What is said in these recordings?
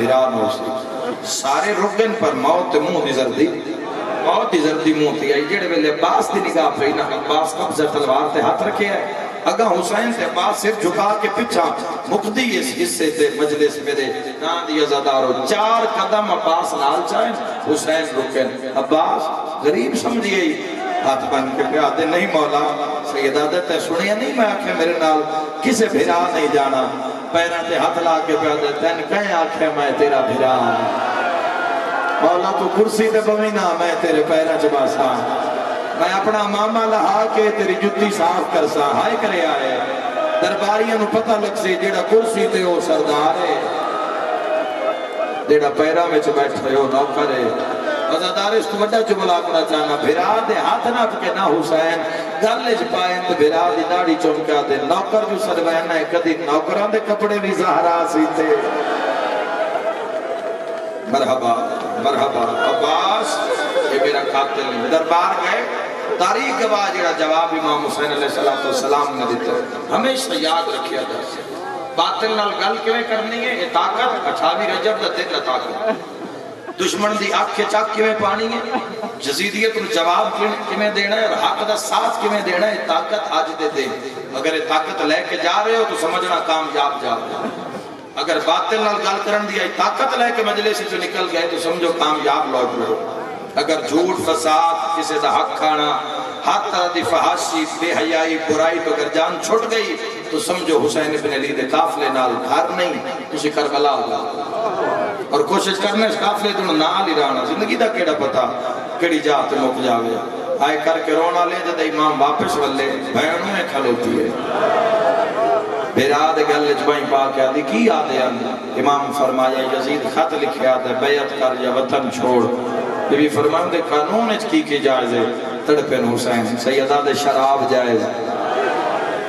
بھرا نو سی سارے رکن پر موت منہ دی زردی موت دی زردی منہ تھی آئی جڑے ویلے عباس دی نگاہ پہ نہ عباس قبضہ تلوار تے ہاتھ رکھے ہے اگا حسین تے عباس سر جھکا کے پچھا مقدی اس حصے تے مجلس میں دے نان دی ازادارو 4 قدم عباس نال چاہیں حسین رکن عباس غریب سمجھی گئی ہاتھ بن کے پہ آتے نہیں مولا سیدہ دیتے سنیا نہیں میں آکھے میرے نال کسے بھرا نہیں جانا پیرہ تے ہاتھ لا کے پہ آتے تین کہیں آکھے میں تیرا بھرا مولا تو کرسی تے بوینا میں تیرے پیرہ چباسا میں اپنا ماما لہا کے تیری جتی صاف کرسا ہائے کرے آئے درباریاں نو پتہ لگ سے جیڑا کرسی تے ہو سردار ہے جیڑا پیرہ میں چھ بیٹھ رہے ہو نوکر ہے وزادار اس کو بڑا جملہ کرنا چاہنا بھرا دے ہاتھ نہ پکے نہ حسین گلج پائیں تو بھرا دی داڑی چمکا دے نوکر جو سروین ہے کدی نوکران دے کپڑے بھی زہرا سیتے مرحبا مرحبا عباس یہ میرا قاتل نہیں دربار گئے تاریخ گواہ جڑا جواب امام حسین علیہ السلام نے دیتے ہمیشہ یاد رکھیا جائے باطل نال گل کیویں کرنی ہے یہ طاقت 28 رجب دا دن طاقت دشمن دی آنکھ کے چاک کیویں پانی ہے جزیدیت انہوں جواب کیویں دینا ہے اور حق دا ساتھ کیویں دینا ہے طاقت آج دے دے اگر یہ طاقت لے کے جا رہے ہو تو سمجھنا کامیاب جا رہے ہو اگر باطل نال گل کرن دی طاقت لے کے مجلس سے نکل گئے تو سمجھو کامیاب لوٹ رہے ہو اگر جھوٹ فساد کسی دا حق کھانا ہر طرح دی فحاشی بے حیائی برائی تو اگر جان چھٹ گئی تو سمجھو حسین ابن علی دے قافلے نال گھر نہیں تسی کربلا ہوگا اور کوشش کرنا اس قافلے تو نال ہی رہنا زندگی دا کیڑا پتا کیڑی جات مک جاوے آئے کر کے رونا لے جد امام واپس والے بہنوں میں کھلوتی ہے بیراد گل جبائیں پاک آدھی کی آدھے امام فرمایا یزید خط لکھے آدھے بیعت کر یا وطن چھوڑ بی بی فرمان دے قانون اچ کی جائز ہے تڑپن حسین سیدہ دے شراب جائز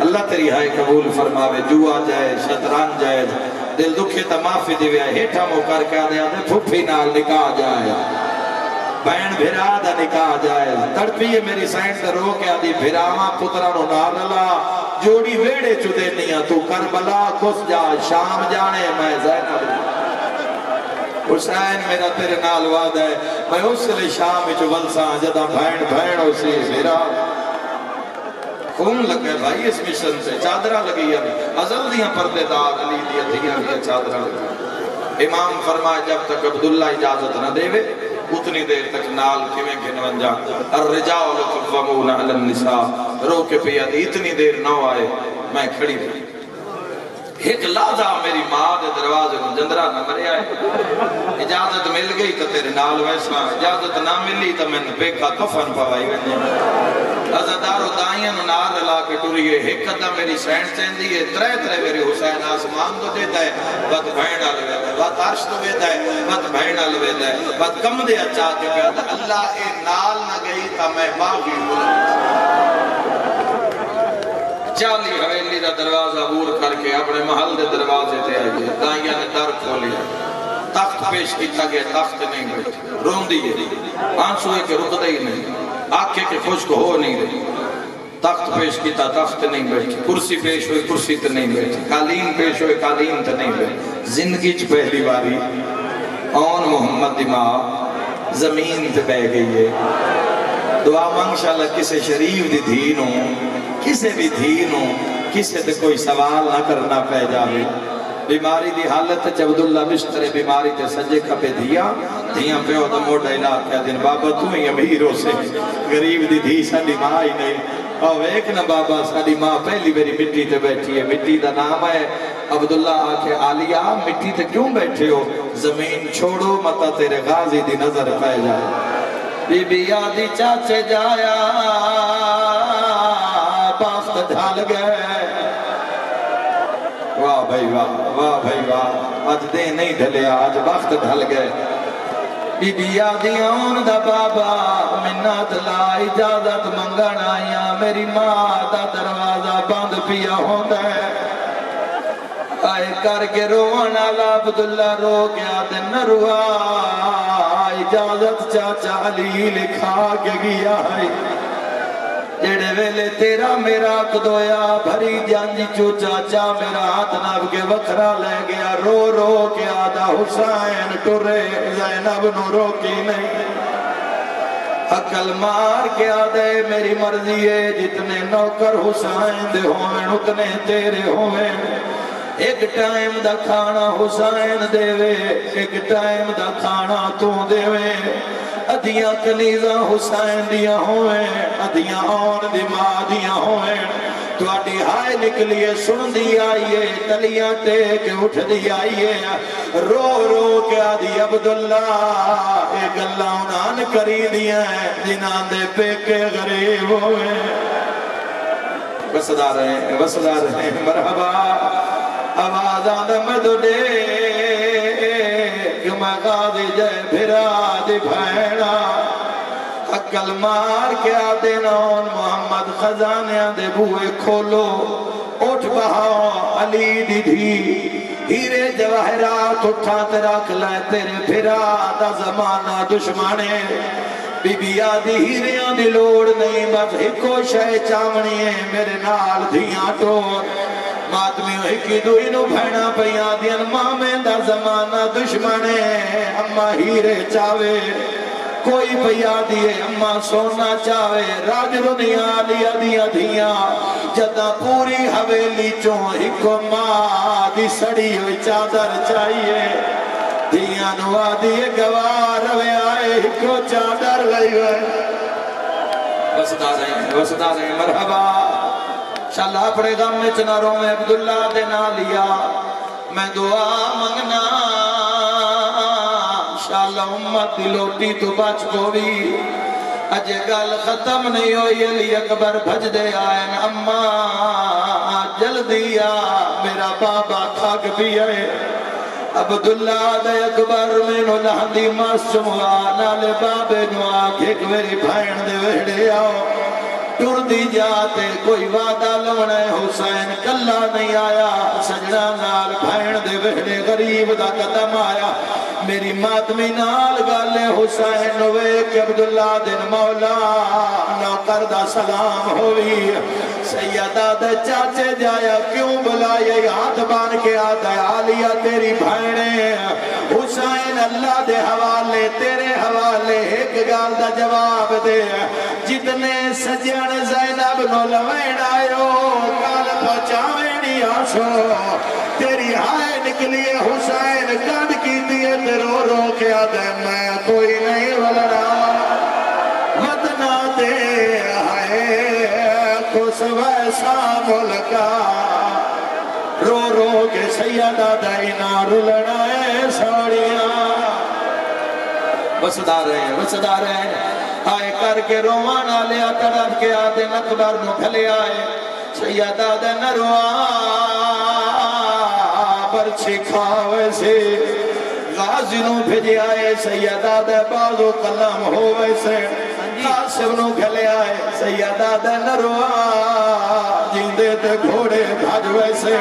اللہ تیری ہائے قبول فرماوے جوا جائز شطران جائز دل دکھے تا معافی دیوے ہیٹھا مو کر کے آدھے آدھے پھپھی نال نکاح جائے بین بھرا دا نکاح جائے تڑپی ہے میری سائنس دا رو کے آدھی بھراما پترانو نارلا جوڑی ویڑے چودے نیا تو کربلا کس جا شام جانے میں زینب حسین میرا تیرے نال وعد ہے میں اس لئے شام جو ولساں جدہ بھین بھین اسی میرا خون لگے بھائی اس مشن سے چادرہ لگی ہے ازل دیاں پردے دار علی دیا دیا چادرہ لگی امام فرمائے جب تک عبداللہ اجازت نہ دے وے اتنی دیر تک نال کیویں گھن جا الرجال قوامون علی النساء رو کے پیا اتنی دیر نہ آئے میں کھڑی رہی ایک لازہ میری ماں دے دروازے میں جندرہ نہ مرے آئے اجازت مل گئی تو تیرے نال ویسا اجازت نہ ملی تو میں نے بیکا کفن پوائی گئے عزدار و دائیاں نار لا کے ٹوریے ایک قدم میری سینٹ چیندی ہے ترے میری حسین آسمان تو دیتا ہے بات بھین آلوے ہے بات عرش تو دیتا ہے بات بھین آلوے ہے بات کم دے اچھا کے پیدا اللہ اے نال نہ گئی تا میں باغی ہوں چالی حویلی دا دروازہ عبور کر کے اپنے محل دے دروازے تے آئیے دائیاں نے در کھولیا تخت پیش کیتا گیا تخت نہیں بیٹھی رون دیئے آنسوئے کے رک دے ہی نہیں آنکھیں کے خوشک ہو نہیں رہی تخت پیش کیتا تخت نہیں بیٹھی کرسی پیش ہوئی کرسی تے نہیں بیٹھی قالین پیش ہوئی قالین تے نہیں بیٹھی زندگی چ پہلی باری اون محمد دی ماں زمین تے بہ گئی ہے دعا مانگشاءاللہ کسے شریف دی دھینوں کسے بھی دھینوں کسے تے کوئی سوال نہ کرنا پہ جاوے بیماری دی حالت جب عبداللہ بشتر بیماری تے سجے کھپے دھیاں پہ ہوتا موڑا علاق کہا دن بابا تو ہی امیروں سے غریب دی دھی ساڑی ماں ہی نہیں اور ایک نا بابا ساڑی ماں پہلی میری مٹی تے بیٹھی ہے مٹی دا نام ہے عبداللہ آکے آلیہ مٹی تے کیوں بیٹھے ہو زمین چھوڑو متا تیرے غازی دی نظر پہ جائے بی بی آدھی چاچے جایا باخت ڈھال گئے واہ بھائی واہ بھائی واہ آج دے نہیں ڈھلیا آج باخت ڈھل گئے بی بی آدھیان دا بابا منت لا اجازت منگن آیا میری ماں دا دروازہ بند پیا ہوتا ہے آئے کر کے روانا لا عبداللہ رو گیا دن روا اجازت چاچا علی لکھا کے گیا ہے جڑے ویلے تیرا میرا کدویا بھری جانجی چو چاچا میرا ہاتھ ناب کے وکھرا لے گیا رو رو کے آدھا حسین ٹرے زینب نو روکی نہیں عقل مار کے آدھے میری مرضی ہے جتنے نوکر حسین دے ہوئے اتنے تیرے ہوئے ایک ٹائم دا کھانا حسین دے وے ایک ٹائم دا کھانا تو دے وے ادھیاں کنیزاں حسین دیا ہوئے ادھیاں آن دی ماں دیا ہوئے تو آٹی ہائے نکلیے سن دی آئیے تلیاں ٹیک اٹھ دی آئیے رو رو کے آدھی عبداللہ ایک اللہ انہاں کری دیا ہے جنہاں دے پیکے غریب ہوئے وسدا رہے مرحبا آواز آدھا مدو دے کہ میں غازی جائے بھرا دی بھیڑا عقل مار کے آدھے نون محمد خزانیاں دے بوئے کھولو اٹھ بہاؤ علی دی دھی ہیرے جواہرات اٹھا تے رکھ لائے تیرے بھرا دا زمانہ دشمانے بی بی آدھی ہیریاں دی لوڑ نہیں بس ہکو شے چاونی ہے میرے نال دھیاں ٹور ماتمیوں ہکی دوئی نو بھینا پہیاں دین مامے دا زمانہ دشمنے اممہ ہیرے چاوے کوئی پہیاں دیئے اممہ سونا چاوے راج دنیا لیا دیا دھیاں جدہ پوری حویلی چون ہکو ماں دی سڑی ہوئی چادر چاہیے دھیاں نوا دیئے گوار ہوئے آئے ہکو چادر لئی ہوئے وسدا رہے مرحبا شاءاللہ اپنے غم میں چناروں میں عبداللہ دے نہ لیا میں دعا منگنا شاءاللہ امت دی لوٹی تو بچ کو بھی اجے گل ختم نہیں ہوئی علی اکبر بھج دے آئین اماں جلدی آ میرا بابا کھاک بھی ہے عبداللہ دے اکبر میں نو لہندی مسموا نالے بابے نو آکھے میری بھائن دے ویڑے آؤ ٹر دی جاتے کوئی وعدہ لونے حسین کلا نہیں آیا سجنہ نال بھائن دے ویڑے غریب دا قدم آیا میری ماتمی نال گالے حسین ہوئے کہ عبداللہ دن مولا نوکر دا سلام ہوئی سیدہ دے چاچے جایا کیوں بلائے ہاتھ بان کے آتا ہے آلیہ تیری بھائنے حسین اللہ دے حوالے تیرے حوالے ایک گال دا جواب دے جتنے سجن زینب نو لوین آئیو کال پہنچاوینی آشو تیری ہائے نکلیے حسین کند کی دیئے تے رو رو کے آدھے میں کوئی نہیں ولڑا وطنہ دے آئے کس ویسا ملکا رو رو کے سیدہ دائنا رلڑائے ساڑیاں وسدا رہے آئے کر کے روانا لیا طرف کے آدھے اکبر نو کھلے آئے سیدہ دے نروا برچی کھاوے سے غازی نو بھیجے آئے سیدہ دے بازو قلم ہوئے سے قاسم نو کھلے آئے سیدہ دے نروا جیندے تے گھوڑے بھاجوے سے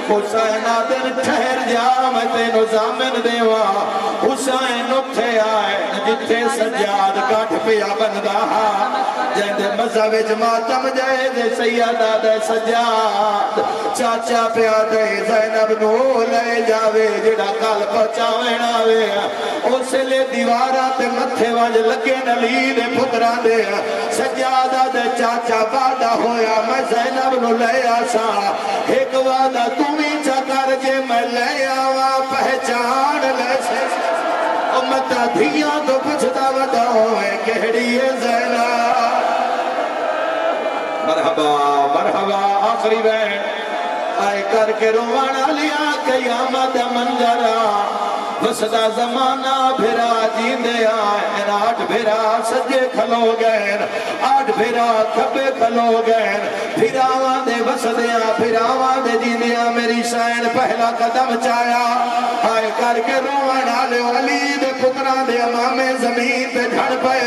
حسین آدن ٹھہر جا میں تینو زامن دیوا حسین اٹھے آئے جتے سجاد کاٹھ پیا بندہ جیندے مذہب جماعتم جائے دے سیدہ دے سجاد چاچا پیا دے زینب نو لے جاوے جڑا کال پچاوے ناوے اسے لے دیوارہ تے متھے واج لگے نلی دے پتران دے سجادہ دے چاچا وعدہ ہویا میں زینب نو لے آسا ایک وعدہ تمہیں چکر جے میں لے آوا پہچان لے سے امتہ دھیاں تو پچھتا وعدہ ہوئے کہڑی ہے زینب مرحبا آخری بین آئے کر کے روانا لیا قیامت منظرہ وسدا زمانہ بھرا جیندے آئے آٹھ بھرا سجے کھلو گئے آٹھ بھرا کھبے کھلو گئے بھراواں دے وسدیاں بھراواں دے جیندیاں میری سین پہلا قدم چایا آئے کر کے روانا لے علی دے پتران دے امامے زمین پہ جھڑ پے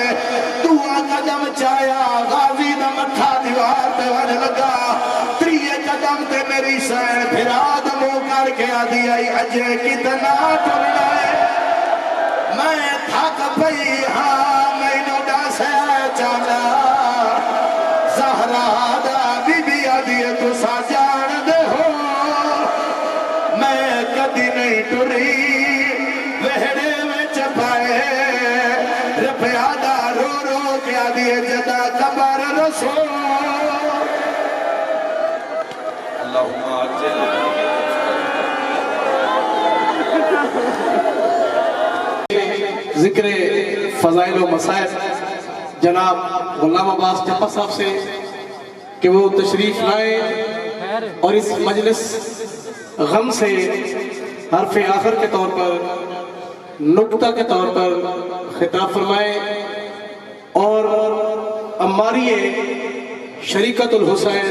دعا قدم چایا غازی دا مٹھا دیوار پہ ون لگا تریے قدم تے میری سین بھرا دمو کر کے آدھی آئی اجے کتنا ٹھلنا میں تھک پئی ہاں میں نو ڈاسے چانا دیے جدا قبر رسول اللہم عجل ذکر فضائل و مسائل جناب غلام عباس جپا صاحب سے کہ وہ تشریف لائیں اور اس مجلس غم سے حرف آخر کے طور پر نکتہ کے طور پر خطاب فرمائیں اور عماری شریکت الحسین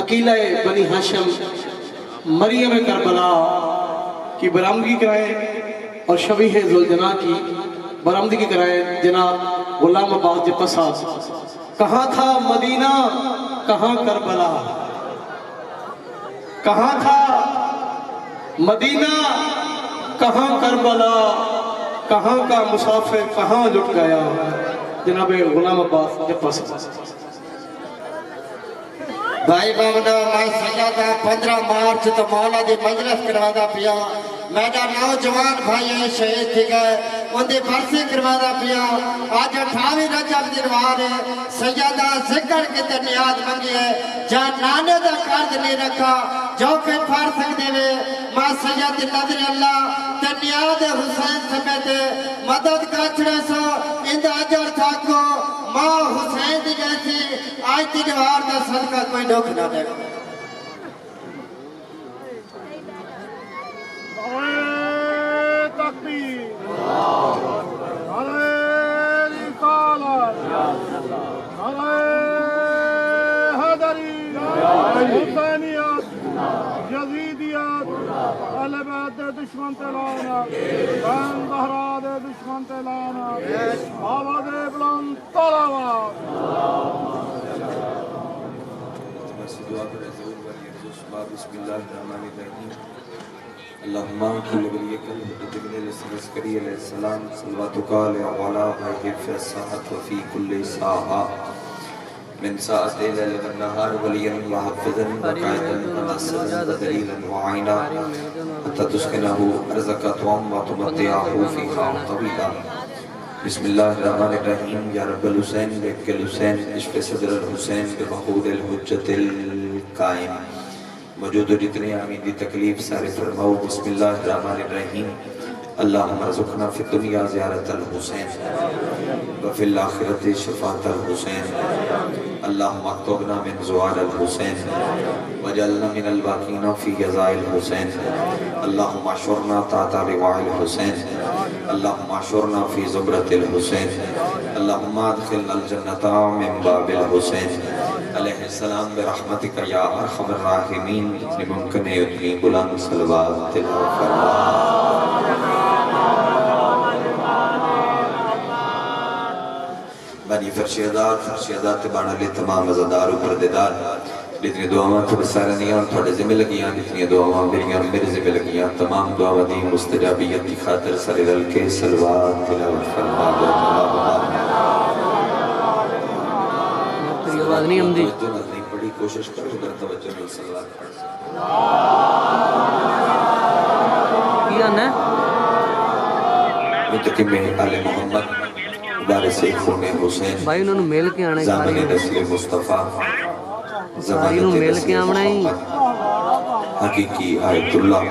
عقیلہ بنی ہاشم مریم کربلا کی برآمدگی کرائیں اور شبیہ ذوالجناح کی برآمدگی کرائیں جناب غلام عباس جپا صاحب۔ کہاں تھا مدینہ کہاں کربلا، کہاں تھا مدینہ کہاں کربلا، کہاں کا مسافر کہاں لٹ گیا، جناب غلام عباس جپا صاحب۔ بھائی بابنا میں سجادہ 15 مارچ تو مولا دی مجلس کروادا پیا، میرا نوجوان بھائی شہید تھی گئے ان دی برسی کروادا پیا، آج 28 رجب دنوار سجادہ ذکر کی تنیاد منگی ہے، جہاں نانے دا قرض نہیں رکھا جو کہ پھار سکتے ہوئے ماں سجاد نظر اللہ تنیاد حسین سمیت مدد کچھڑے سو اندہ اجر تھا کو ماں حسین دی جیسی آج دنوار دا صدقہ کوئی ڈوک نہ دے گا۔ تکبیر نعرہ رسالت نعرہ حیدری حسینیت یزیدیت اہل بیت دے دشمن تے لعنت بین زہرا دے دشمن تے لعنت آواز بلند صلوات بسم اللہ الرحمن الرحیم اللہم کل ولیک الحجب الاسکری علیہ السلام صلواتک علیہ وعلا آئیہ فی الساحت وفی کل ساحہ من ساعت لیل والنہار ولیا وحفظا وقائدا ونصرا ودلیلا وعینا حتی تسکنہ ارزک طعام وتمتعہ فیہا طویلا بسم اللہ الرحمن الرحیم یا رب الحسین بک الحسین اشف صدر الحسین بوقود الحجت القائم موجود جتنے آمین دی تکلیف سارے فرماؤ بسم اللہ الرحمن الرحیم اللہم رزقنا فی الدنیا زیارت الحسین وفی الاخرت شفاعت الحسین اللہم اکتبنا من زوال الحسین وجعلنا من الباقین فی غزاء الحسین اللہم عشرنا تحت لواء الحسین اللہم عشرنا فی زمرت الحسین اللہم ادخلنا الجنت من باب الحسین علیہ السلام برحمتک یا ارحم الراحمین اتنی ممکن ہے اتنی بلند صلوات تلاوت فرما بنی فرشیدار تبانا لی تمام ازادار و پردیدار جتنی دعاواں تو بسارنیاں تھوڑے ذمہ لگیاں جتنی دعاواں میرے ذمہ لگیاں تمام دعاواں دی مستجابیت کی خاطر سر دل کے صلوات تلاوت فرما آواز نہیں ہم دی توجہ نہیں پڑی کوشش کرو اگر توجہ نہیں صلوات پڑھ کیا نا متقم آل محمد وارث خون حسین بھائی انہوں نے میل کے آنے زامن نسل مصطفیٰ ساری انہوں میل کے آمنا ہی حقیقی آیت اللہ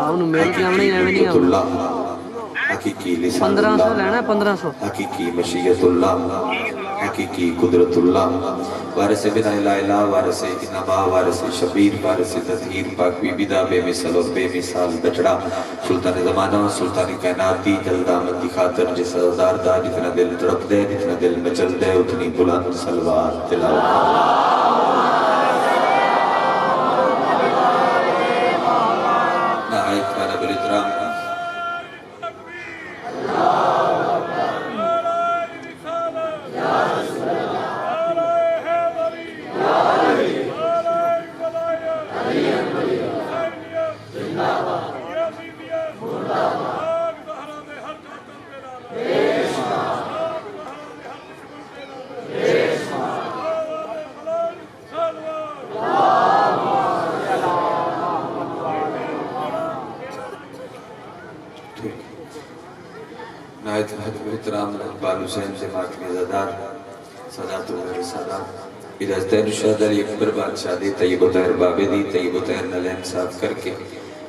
انہوں میل کے آمنا ہی ایویں نہیں آمنا حقیقی لسان 1500 اللہ لینا ہے 1500 حقیقی مشیت اللہ حقیقی قدرت اللہ وارث بن الہ الہ وارث انبا وارث شبیر وارث تطہیر پاک بی بیدہ بے مثل اور بے مثال بچڑا سلطان زمانہ سلطان کائناتی جلد آمد کی خاطر جس ازدار دا جتنا دل تڑپ دے جتنا دل مچل دے اتنی بلند صلوات تلاوت نہایت کا رب الاکرام نہایت محترم اقبال حسین سے ماتمی زدار صدات و رسالات اجازت ارشاد علی اکبر بادشاہ دی طیب و طاہر بابے دی طیب و طاہر نلین صاف کر کے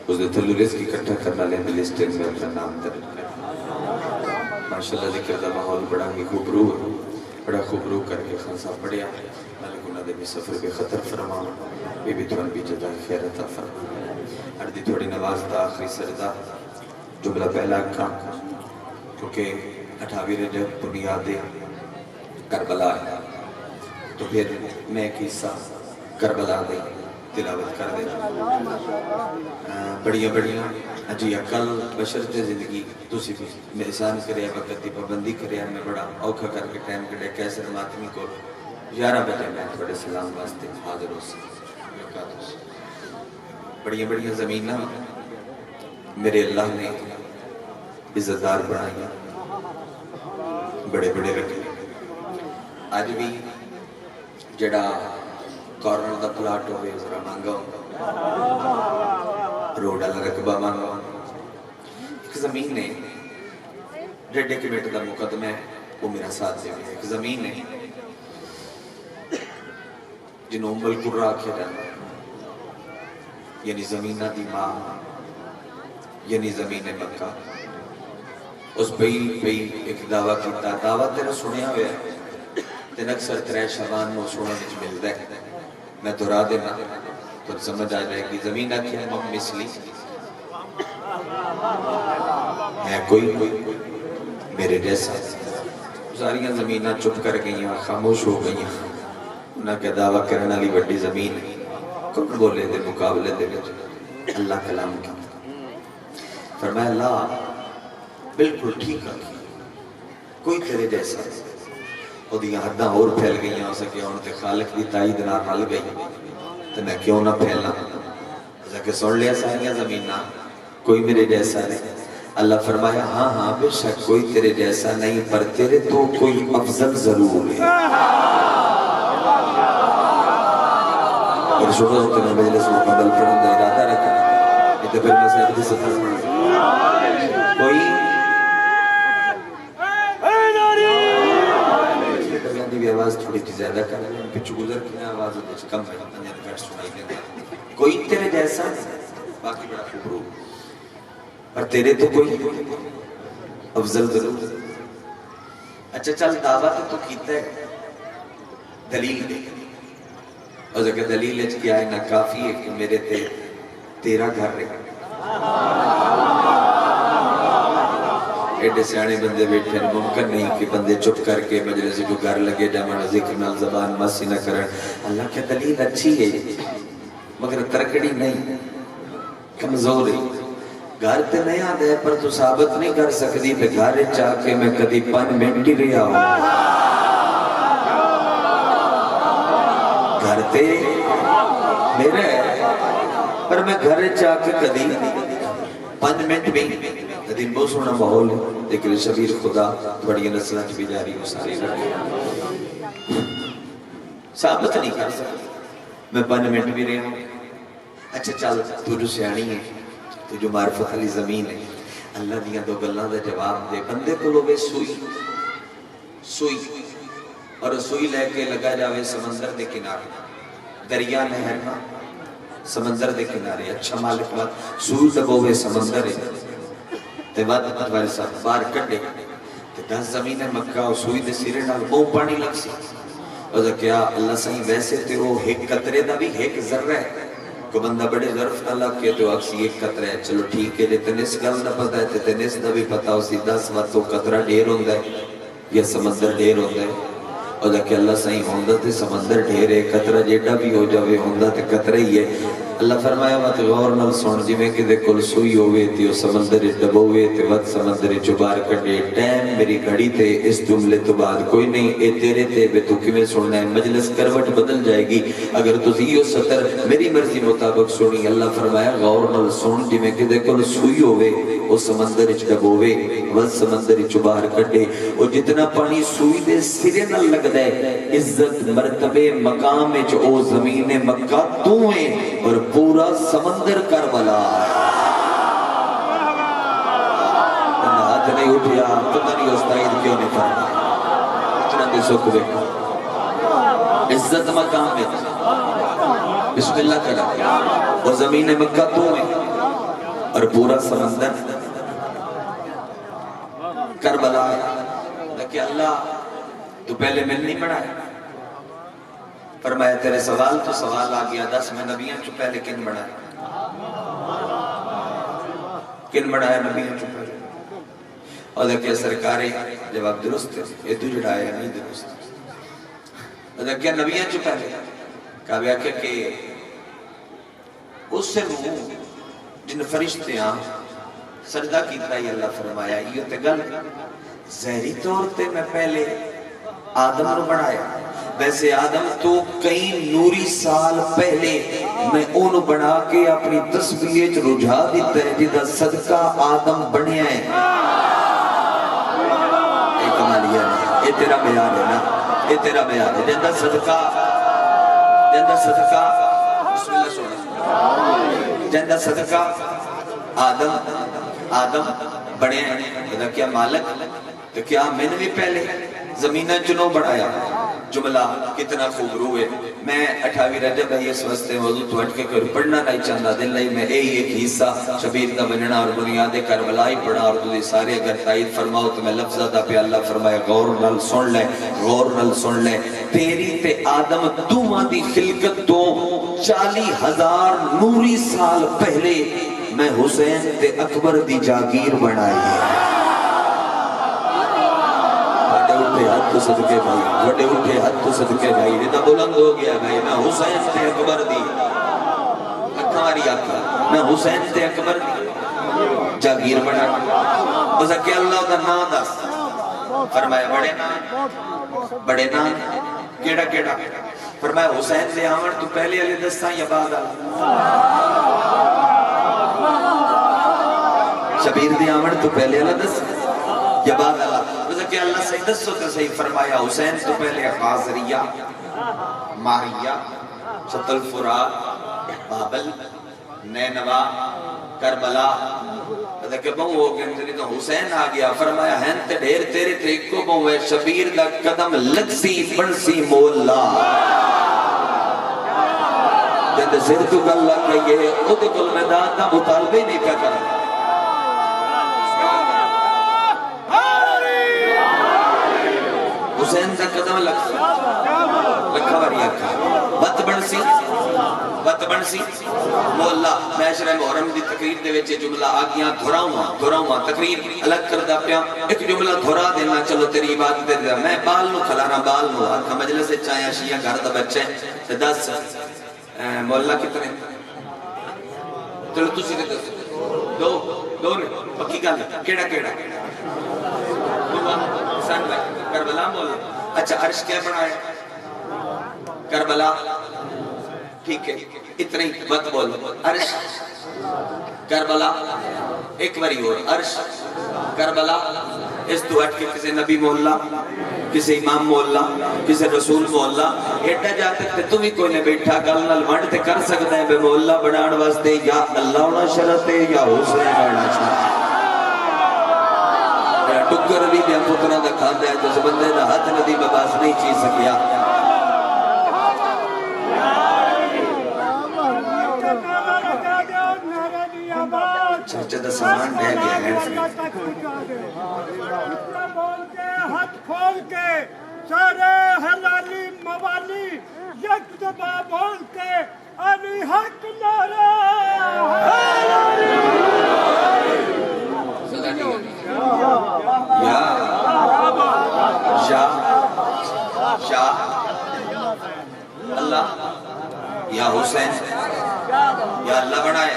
اس نے تھلو رزق اکٹھا کرنا لین لسٹن میں اپنا نام درج کر ماشاءاللہ ذکر دا ماحول بڑا ہی خوبرو ہے بڑا خوبرو کر کے خان صاحب پڑھیا ملک انہ دے بھی سفر بے خطر فرما بے بھی تھوڑا بھی جدا خیرتا فرما اردی تھوڑی نواز دا آخری سردہ جملہ پہلا کام کیونکہ 28 رجب بنیاد کربلا ہے تو پھر میں ایک حصہ کربلا دے تلاوت کر دے بڑیاں بڑیاں جی عقل بشرت زندگی تسی بھی احسان کریا وقت دی پابندی کریا میں بڑا اوکھا کر کے ٹائم کڑے کیسر ماتمی کو 11 بجے میں تھوڑے سلام واسطے حاضر ہو سے بڑیاں بڑیاں زمینہ میرے اللہ نے عزتدار بنایا بڑے بڑے رکھے آج بھی جڑا کارنر دا پلاٹ ہوئے ذرا مانگا روڈ والا رقبہ مانگا ایک زمین ہے 1.5 کلومیٹر دا مقدمہ ہے وہ میرا ساتھ دے ایک زمین ہے جنہوں امبل قرآ کیا جانا یعنی زمینہ دی ماں یعنی زمین مکہ اس بھئی ایک دعویٰ کیتا دعویٰ تیرا سنیا ہویا ہے تین اکثر ترے شبان میں سونا نچ ملتا ہے میں دورا دینا تو سمجھ آ جائے گی زمین آکھی ہے مم مثلی ہے کوئی میرے جیسا ساریاں زمینہ چپ کر گئیاں خاموش ہو گئیاں انہاں کے دعویٰ کرنا لی بڑی زمین کون بولے دے مقابلے دے اللہ کلام کی فرمایا اللہ بالکل ٹھیک ہے کوئی تیرے جیسا وہ دیا حداں اور پھیل گئی ہیں اسے کہ ان کے خالق دی تائید نہ حل گئی تو میں کیوں نہ پھیلنا اسے کہ سن لیا سائیاں زمینہ کوئی میرے جیسا نہیں اللہ فرمایا ہاں ہاں بے شک کوئی تیرے جیسا نہیں پر تیرے تو کوئی افضل ضرور ہے اور شکر ہوتے ہیں مجلس مقبل پڑھن دا ارادہ رکھنا یہ تو پھر میں صاحب دی سفر پڑھنا کوئی بھی آواز تھوڑی سی زیادہ کر رہے ہیں پچھو گزر کی آواز کم ہے انہیں گھٹ سنائی دینا کوئی تیرے جیسا باقی بڑا خوبرو اور تیرے تو کوئی افضل ضرور اچھا چل دعویٰ تو کیتا ہے دلیل دے اور اگر دلیل ہے کیا ہے نہ کافی ہے کہ میرے تیرا گھر رہے ایڈے سیانے بندے بیٹھے ہیں ممکن نہیں کہ بندے چپ کر کے مجلس جو گھر لگے جامعہ ذکر نال زبان ماسی نہ کریں اللہ کی دلیل اچھی ہے مگر ترکڑی نہیں کمزور ہے گھر تے نہیں آدھے ہے پر تو ثابت نہیں کر سکتی پہ گھر چاہ کے میں کدی 5 منٹ ہی رہا ہوں گھر تے میرے پر میں گھر چاہ کے کدی 5 منٹ بھی دن بہت سونا ماحول ہے لیکن شبیر خدا بڑی نسلیں بھی جاری ہو ساری رکھے ثابت نہیں کر سکتا میں 5 منٹ بھی رہا ہوں اچھا چل تو جو سیانی ہے تو جو معرفت علی زمین ہے اللہ دیا دو گلہ دا جواب دے بندے کو لوگے سوئی اور سوئی لے کے لگا جاوے سمندر دے کنارے دریا نہرنا سمندر دے کنارے اچھا مالک بات سوئی دبوے سمندر ہے تے بعد والے صاحب بار کٹے تے 10 زمین مکہ اور سوئی دے سیرے نال بہو پانی لگ سی اور کیا اللہ صحیح ویسے تے وہ ایک قطرے دا بھی ایک ذرہ ہے کو بندہ بڑے ظرف نہ لگ کے تو اکسی ایک قطرہ ہے چلو ٹھیک ہے جتے نس گل نہ پتا ہے تے نس دا بھی پتا اسی 10 وقت تو قطرہ ڈھیر ہوندہ ہے یا سمندر ڈھیر ہوندہ ہے اور کہ اللہ صحیح ہوندہ تے سمندر ڈھیر ہے قطرہ جیڑا بھی ہو جاوے ہوندہ تے قطرہ ہی ہے اللہ فرمایا وقت غور نل سون جی میں کہ دے کل سوئی ہوئے تھی وہ سمندر ڈبوئے تھے وقت سمندر چبار کٹے ٹیم میری گھڑی تھے اس جملے تو بعد کوئی نہیں اے تیرے تھے بے تو کمیں سننا ہے مجلس کروٹ بدل جائے گی اگر تو زیو ستر میری مرضی مطابق سنی اللہ فرمایا غور نل سون جی میں کہ دے کل سوئی ہوئے وہ سمندر ڈبوئے وقت سمندر چبار کٹے وہ جتنا پانی سوئی دے سرے نہ لگ دے عزت مرتبے مقام او زمین مکہ تویں اور پورا سمندر کربلا ہے ہاتھ نہیں اٹھیا پتہ نہیں استعید کیوں نہیں فرمایا اتنا دے سکھ دیکھو عزت مقام میں بسم اللہ کرا اور زمین مکہ تو میں اور پورا سمندر کربلا ہے لیکن اللہ تو پہلے میں نہیں بڑھایا فرمایا تیرے سوال تو سوال آ گیا 10 میں نبیوں چو پہلے کن بڑھایا نبیوں چو پہلے اور دیکھیں سرکاری جواب درست ہے یہ تو جڑایا نہیں درست اور دیکھیں نبیوں چو پہلے کہا بیا کہ اس سے روح جن فرشتے ہیں سجدہ کیتا ہی اللہ فرمایا یہ تے گل ظاہری طور تے میں پہلے آدم رو بڑھایا ویسے آدم تو کئی نوری سال پہلے میں انہوں بڑھا کے اپنی تصویر رجھا دیتا ہے جدہ صدقہ آدم بڑھیا ہے ایک کمالیہ ہے یہ تیرا بیان ہے نا یہ تیرا بیان ہے جدہ صدقہ بسم اللہ سوڑا جدہ صدقہ آدم بڑے ہیں جدہ کیا مالک تو کیا میں نے بھی پہلے زمینہ چنو بڑھایا جملہ کتنا خوب روئے میں 28 رجب ہے اس واسطے موضوع تو ہٹ کے کوئی پڑھنا نہیں چاہتا دل نہیں میں ایک حصہ شبیر دا بننا اور بنیاد کربلائی پڑھا اور تجھے سارے اگر تائید فرماؤ تو میں لفظہ دا پہ اللہ فرمایا غور نل سن لے تیری تے آدم دومہ دی خلقت تو 40,000 نوری سال پہلے میں حسین تے اکبر دی جاگیر بنائی ہے ہاتھ تو صدقے بھائی وڈے اٹھے ہاتھ تو صدقے بھائی اتنا بلند ہو گیا بھائی میں حسین تے اکبر دی اکھاری آکھا میں حسین تے اکبر دی جاگیر بنا اس کہ اللہ دا نا دس فرمایا بڑے نا کیڑا فرمایا حسین تے آمن تو پہلے علی دستان یا بعد شبیر دی آمن تو پہلے علی دستان یا بعد اللہ کہ اللہ سے دسو تو صحیح فرمایا حسین تو پہلے قاضریہ ماہیہ شط الفرات بابل نینوا کربلا کہ بہو ہو گئے تو حسین آ گیا فرمایا ہیں تے ڈھیر تیرے طریقوں بہو ہے شبیر دا قدم لگسی بڑسی مولا جد سر تو گل لگ گئی ہے خود کل میدان دا مطالبے نہیں پہ کرنا حسین دا قدم لکھا واری آکھا بت بنسی مولا معاشرہ محرم دی تقریر دے وچے جملہ آگیاں دھوراؤں تقریر الگ کردہ پیا ایک جملہ دھورا دینا چلو تیری عبادت دے دیا میں بال نو کھلانا بال نو آکھا مجلس سے چاہیا شیعہ گھر دا بچے 10 مولا کتنے چلو تسی دے 2 پکی گل کیڑا سن کربلا مولا اچھا عرش کیا بنایا کربلا ٹھیک ہے اتنی بات بول عرش کربلا ایک باری ہو عرش کربلا اس تو ہٹ کے کسی نبی محلہ کسی امام محلہ کسی رسول محلہ ایڈا جاتے تھے تم ہی کوئی نے بیٹھا گل نل منڈ تے کر سکتا ہے بے محلہ بڑھان واسطے یا اللہ ہونا شرط ہے یا حسین ہونا شرط ٹکر بھی دیا پترہ دا کھاتا ہے جس بندے دا ہاتھ ندی بباس نہیں چیز سکیا چرچہ دا سامان دے گیا ہے بول کے ہاتھ کھول کے سارے حلالی موالی یک دبا بول کے علی حق نعرہ شاہ اللہ یا حسین یا اللہ بنائے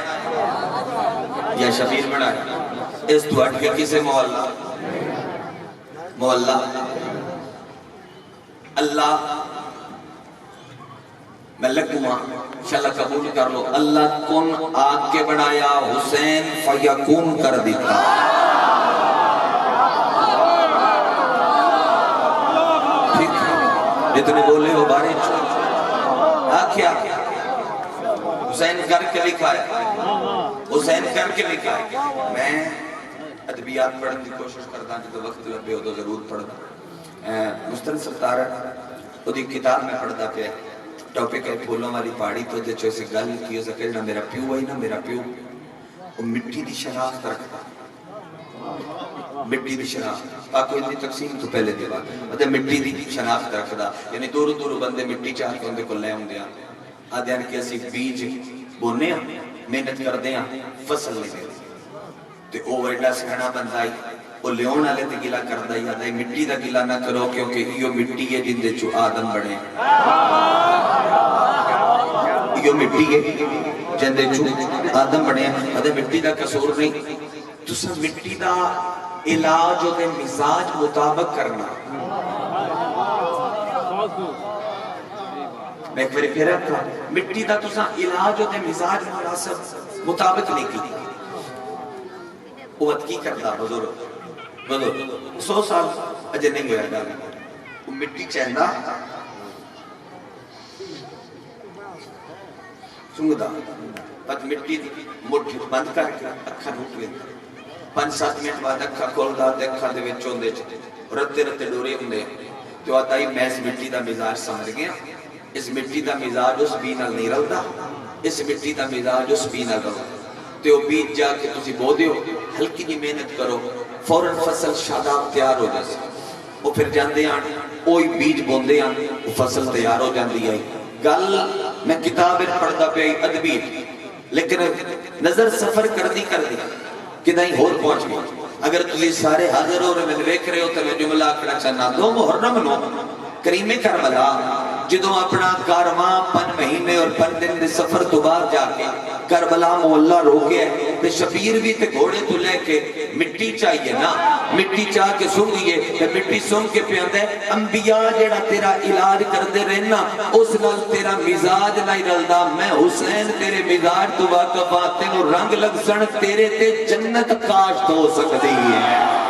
یا شبیر بنائے اس تو ہٹ کے کسے محلہ اللہ میں لگوں انشاءاللہ قبول کر لو اللہ کن آگ کے بنایا حسین فیکون کر دیتا جتنے بولے ہو بارے آکھیا حسین کر کے لکھا ہے میں ادبی طبیعت پڑھنے کی کوشش کرتا جب وقت لبے ادو ضرور پڑھنا مستن سرکار وہ کتاب میں پڑھتا پیا ٹاپک ہے پھولوں والی پہاڑی تو دے چوئے سے گل کی ہو سکے نہ میرا پیو ہے نہ میرا پیو وہ مٹی دی شناخت رکھتا مٹی دی شناخت پاکو ہندی تقسیم تو پہلے دے بات مطلب مٹی دی شناخت رکھتا یعنی دور دور بندے مٹی چاہ کے اندے کو لے ہوں دیا آدھے ان کے اسی بیج بونے ہیں محنت کر دیا فصل لے دے تے او ایڈا سہنا بندہ ہی وہ لیون آلے تے گلا کردہ ہی آدھا مٹی دا گلا نہ کرو کیونکہ یہ مٹی ہے جن دے چو آدم بڑھے یہ مٹی ہے جن دے چو آدم بڑھے آدھا مٹی دا قصور نہیں تو سب مٹی دا علاج و دے مزاج مطابق کرنا میں ایک بری پھر رکھتا مٹی دا تو سب علاج و دے مزاج مطابق نہیں کی اوت کی کرتا بزرگ 100 سال اجے نہیں گیا گا وہ مٹی چہندہ سنگدہ پت مٹی مٹھ بند کر کے اکھا روک لیتا 5-7 منٹ بعد اکھا کھول دا تے اکھا دے وچوں دے رتے رتے ڈورے ہوندے تو آتا ہی میں اس مٹی دا مزاج سمجھ گیا اس مٹی دا مزاج اس بینال نہیں رلدا اس مٹی دا مزاج اس بینال رلدا تے وہ بیج جا کے تسی بو دیو ہلکی جی محنت کرو فوراں فصل شاداب تیار ہو جائے وہ پھر جاندے آن اوئی بیج بوندے آن وہ فصل تیار ہو جاندی آئی گل میں کتابیں پڑھتا پہ ادبی لیکن نظر سفر کر دی کہ نہیں ہور پہنچ گئی اگر تسی سارے حاضر ہو رہے میں دیکھ رہے ہو تو میں جملہ کڑا چاہنا دو محرم نو کریم کربلا جدوں اپنا کارواں 5 مہینے اور 5 دن دے سفر تو بعد جا کے کربلا محلہ روکے تے شبیر بھی تے گھوڑے تو لے کے مٹی چاہیے نا مٹی چاہ کے سنگیے تے مٹی سن کے پیاندے انبیاء جیڑا تیرا علاج کردے رہنا اس نال تیرا مزاج نہیں رلدا میں حسین تیرے مزاج تو واقف آتے نو رنگ لگ سن تیرے تے جنت کاشت ہو سکتی ہے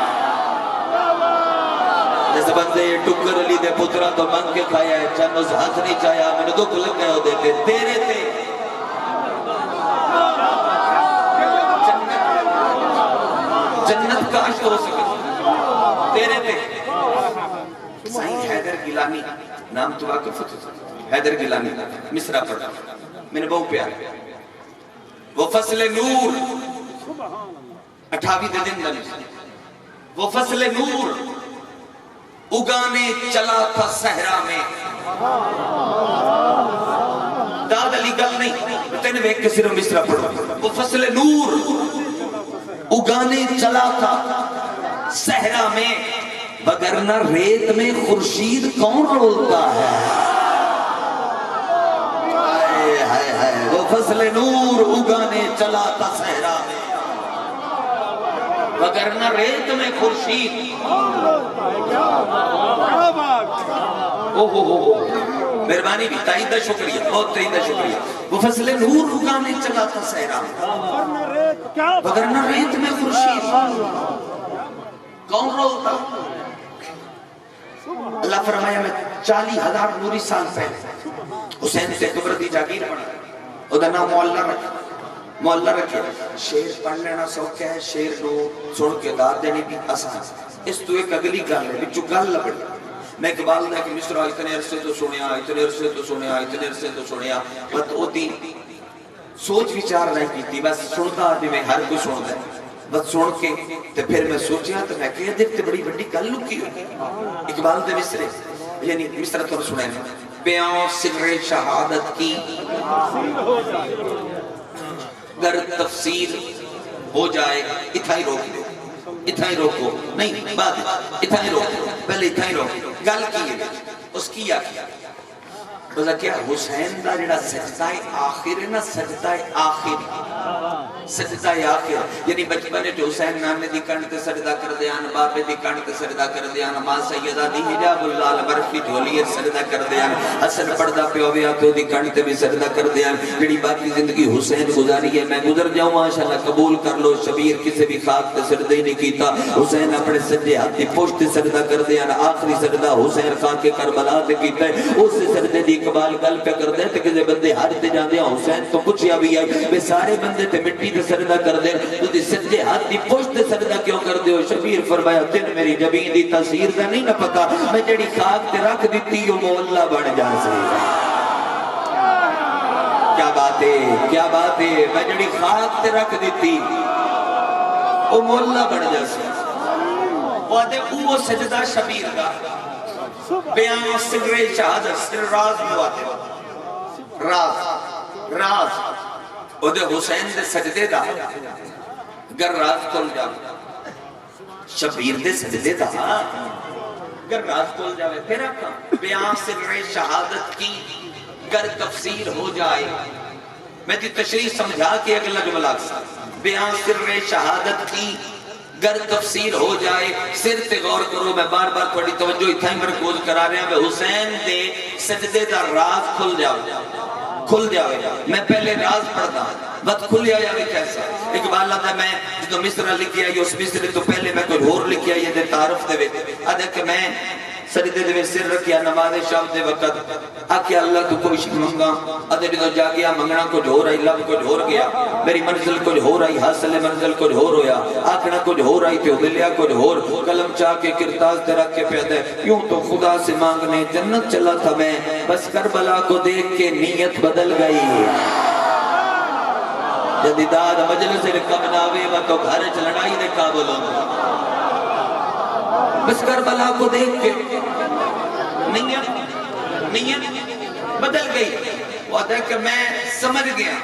جیسے بندے ٹکر علی دے پترہ تو من کے کھایا ہے چند اس ہاتھ نہیں چاہیا میں نے دکھ لگ گئے ہو دیتے تیرے تے جنت کاشت ہو سکتی تیرے تے سائیں حیدر گیلانی نام تو واقف حیدر گیلانی مصرہ پڑھا میں نے بہت پیار وہ فصل نور 28 دن دن وہ فصل نور اگانے چلا تھا صحرا میں داد علی گل نہیں تینے ویک کے صرف مصرہ پڑھا وہ فصل نور اگانے چلا تھا صحرا میں وگرنہ ریت میں خورشید کون رولتا ہے وہ فصل نور اگانے چلا تھا صحرا میں وگرنہ ریت میں خورشید مہربانی بھی تائیدہ شکریہ بہت تائیدہ شکریہ وہ فصل نور اگانے چلا تھا صحرا میں وگرنہ ریت میں خورشید کون رولتا اللہ فرمایا میں 40,000 نوری سال پہلے حسین سے قبر دی جاگیر پڑھا ادھا نام مولا رکھے شیر پڑھ لینا سوکھا ہے شیر نو سن کے دار دینی بھی آسان اس تو ایک اگلی گل ہے بچو گل لبڑی میں اقبال نے کہ مصرہ اتنے عرصے تو سنیا اتنے عرصے تو سنیا اتنے عرصے تو سنیا بس ہوتی سوچ وچار نہیں کی تھی بس سنتا آدمی میں ہر کوئی سنتا ہے بس سن کے تو پھر میں سوچیا تو میں کہا دیکھتے بڑی بڑی گل لکی ہوئی اقبال دے مصرے یعنی مصرہ تو سنیں بیاں سر شہادت کی گر تفسیر ہو جائے اتھائی روکو نہیں بعد اتھائی روکو پہلے اتھائی روکو گل کی ہے اس کی یا کیا بذا کیا حسین دا جڑا سجدہ آخر ہے نا سجدہ آخر یعنی بچپن جو حسین نانے دی کنڈ سجدہ کر دیان باپے دی کنڈ سجدہ کر دیان ماں سیدہ دی حجاب اللہ برفی جھولی سجدہ کر دیان حسن پردہ پیویا تو دی کنڈ بھی سجدہ کر دیان جڑی باقی زندگی حسین گزاری ہے میں گزر جاؤں ماشاءاللہ قبول کر لو شبیر کسی بھی خاک تے سجدہ ہی نہیں کیتا حسین اپنے سجدے ہاتھی پشت سجدہ کر دیان آخری سجدہ حسین خاک کے کربلا تے کیتا ہے اس سجدے دی اقبال گل پہ کر دے تے کہ بندے حج تے جاندے حسین تو پوچھیا بھی آئی بے سارے بندے تے مٹی تے سجدہ کردے تسی سجے ہاتھ دی پشت تے سجدہ کیوں کردے ہو؟ شبیر فرمایا تین میری جبین دی تاثیر دا نہیں نہ پتا، میں جڑی خاک تے رکھ دیتی وہ مولا بن جاسے۔ کیا بات ہے، کیا بات ہے، میں جڑی خاک تے رکھ دیتی وہ مولا بن جاسے۔ وہ دے وہ سجدہ شبیر دا بیان سر شہادت سر راز مواتے راز او دے حسین دے سجدے دا گر راز کھل جاوے، شبیر دے سجدے دا گر راز کھل جاوے، پھر آکھا بیان سر شہادت کی گر تفسیر ہو جائے۔ میں تی تشریح سمجھا کے اگلا جملہ اکسا بیان سر شہادت کی گر تفسیر ہو جائے۔ سر تے غور کرو، میں بار بار تھوڑی توجہ اتھائی مرکوز کرا رہے ہیں، حسین دے سجدے دا راز کھل جاوے۔ میں پہلے راز پڑھتا بات کھلیا جاوے کیسا؟ اقبال آتا ہے میں جو مصرہ لکھیا یہ اس مصرے تو پہلے میں کوئی اور لکھیا یہ دے تعارف دے وے آدھے کہ میں سجدے دے سر رکھیا نماز شام دے وقت آکھیا اللہ تو کوئی شک منگا آدھے جو جا گیا منگنا کچھ ہو رہی لب کچھ ہو گیا میری منزل کچھ ہو رہی حاصل منزل کچھ ہو رویا آکھنا کچھ ہو رہی تھی ملیا کچھ ہو قلم چاہ کے کرتاز دے رکھ کے پیادے یوں تو خدا سے مانگنے جنت چلا تھا میں بس کربلا کو دیکھ کے نیت بدل گئی جدیداد مجلس رکب ناوے و تو گھر لڑائی دے قابل ہوں بس کربلا کو دیکھ کے نیت بدل گئی وہ دیکھ کہ میں سمجھ گیا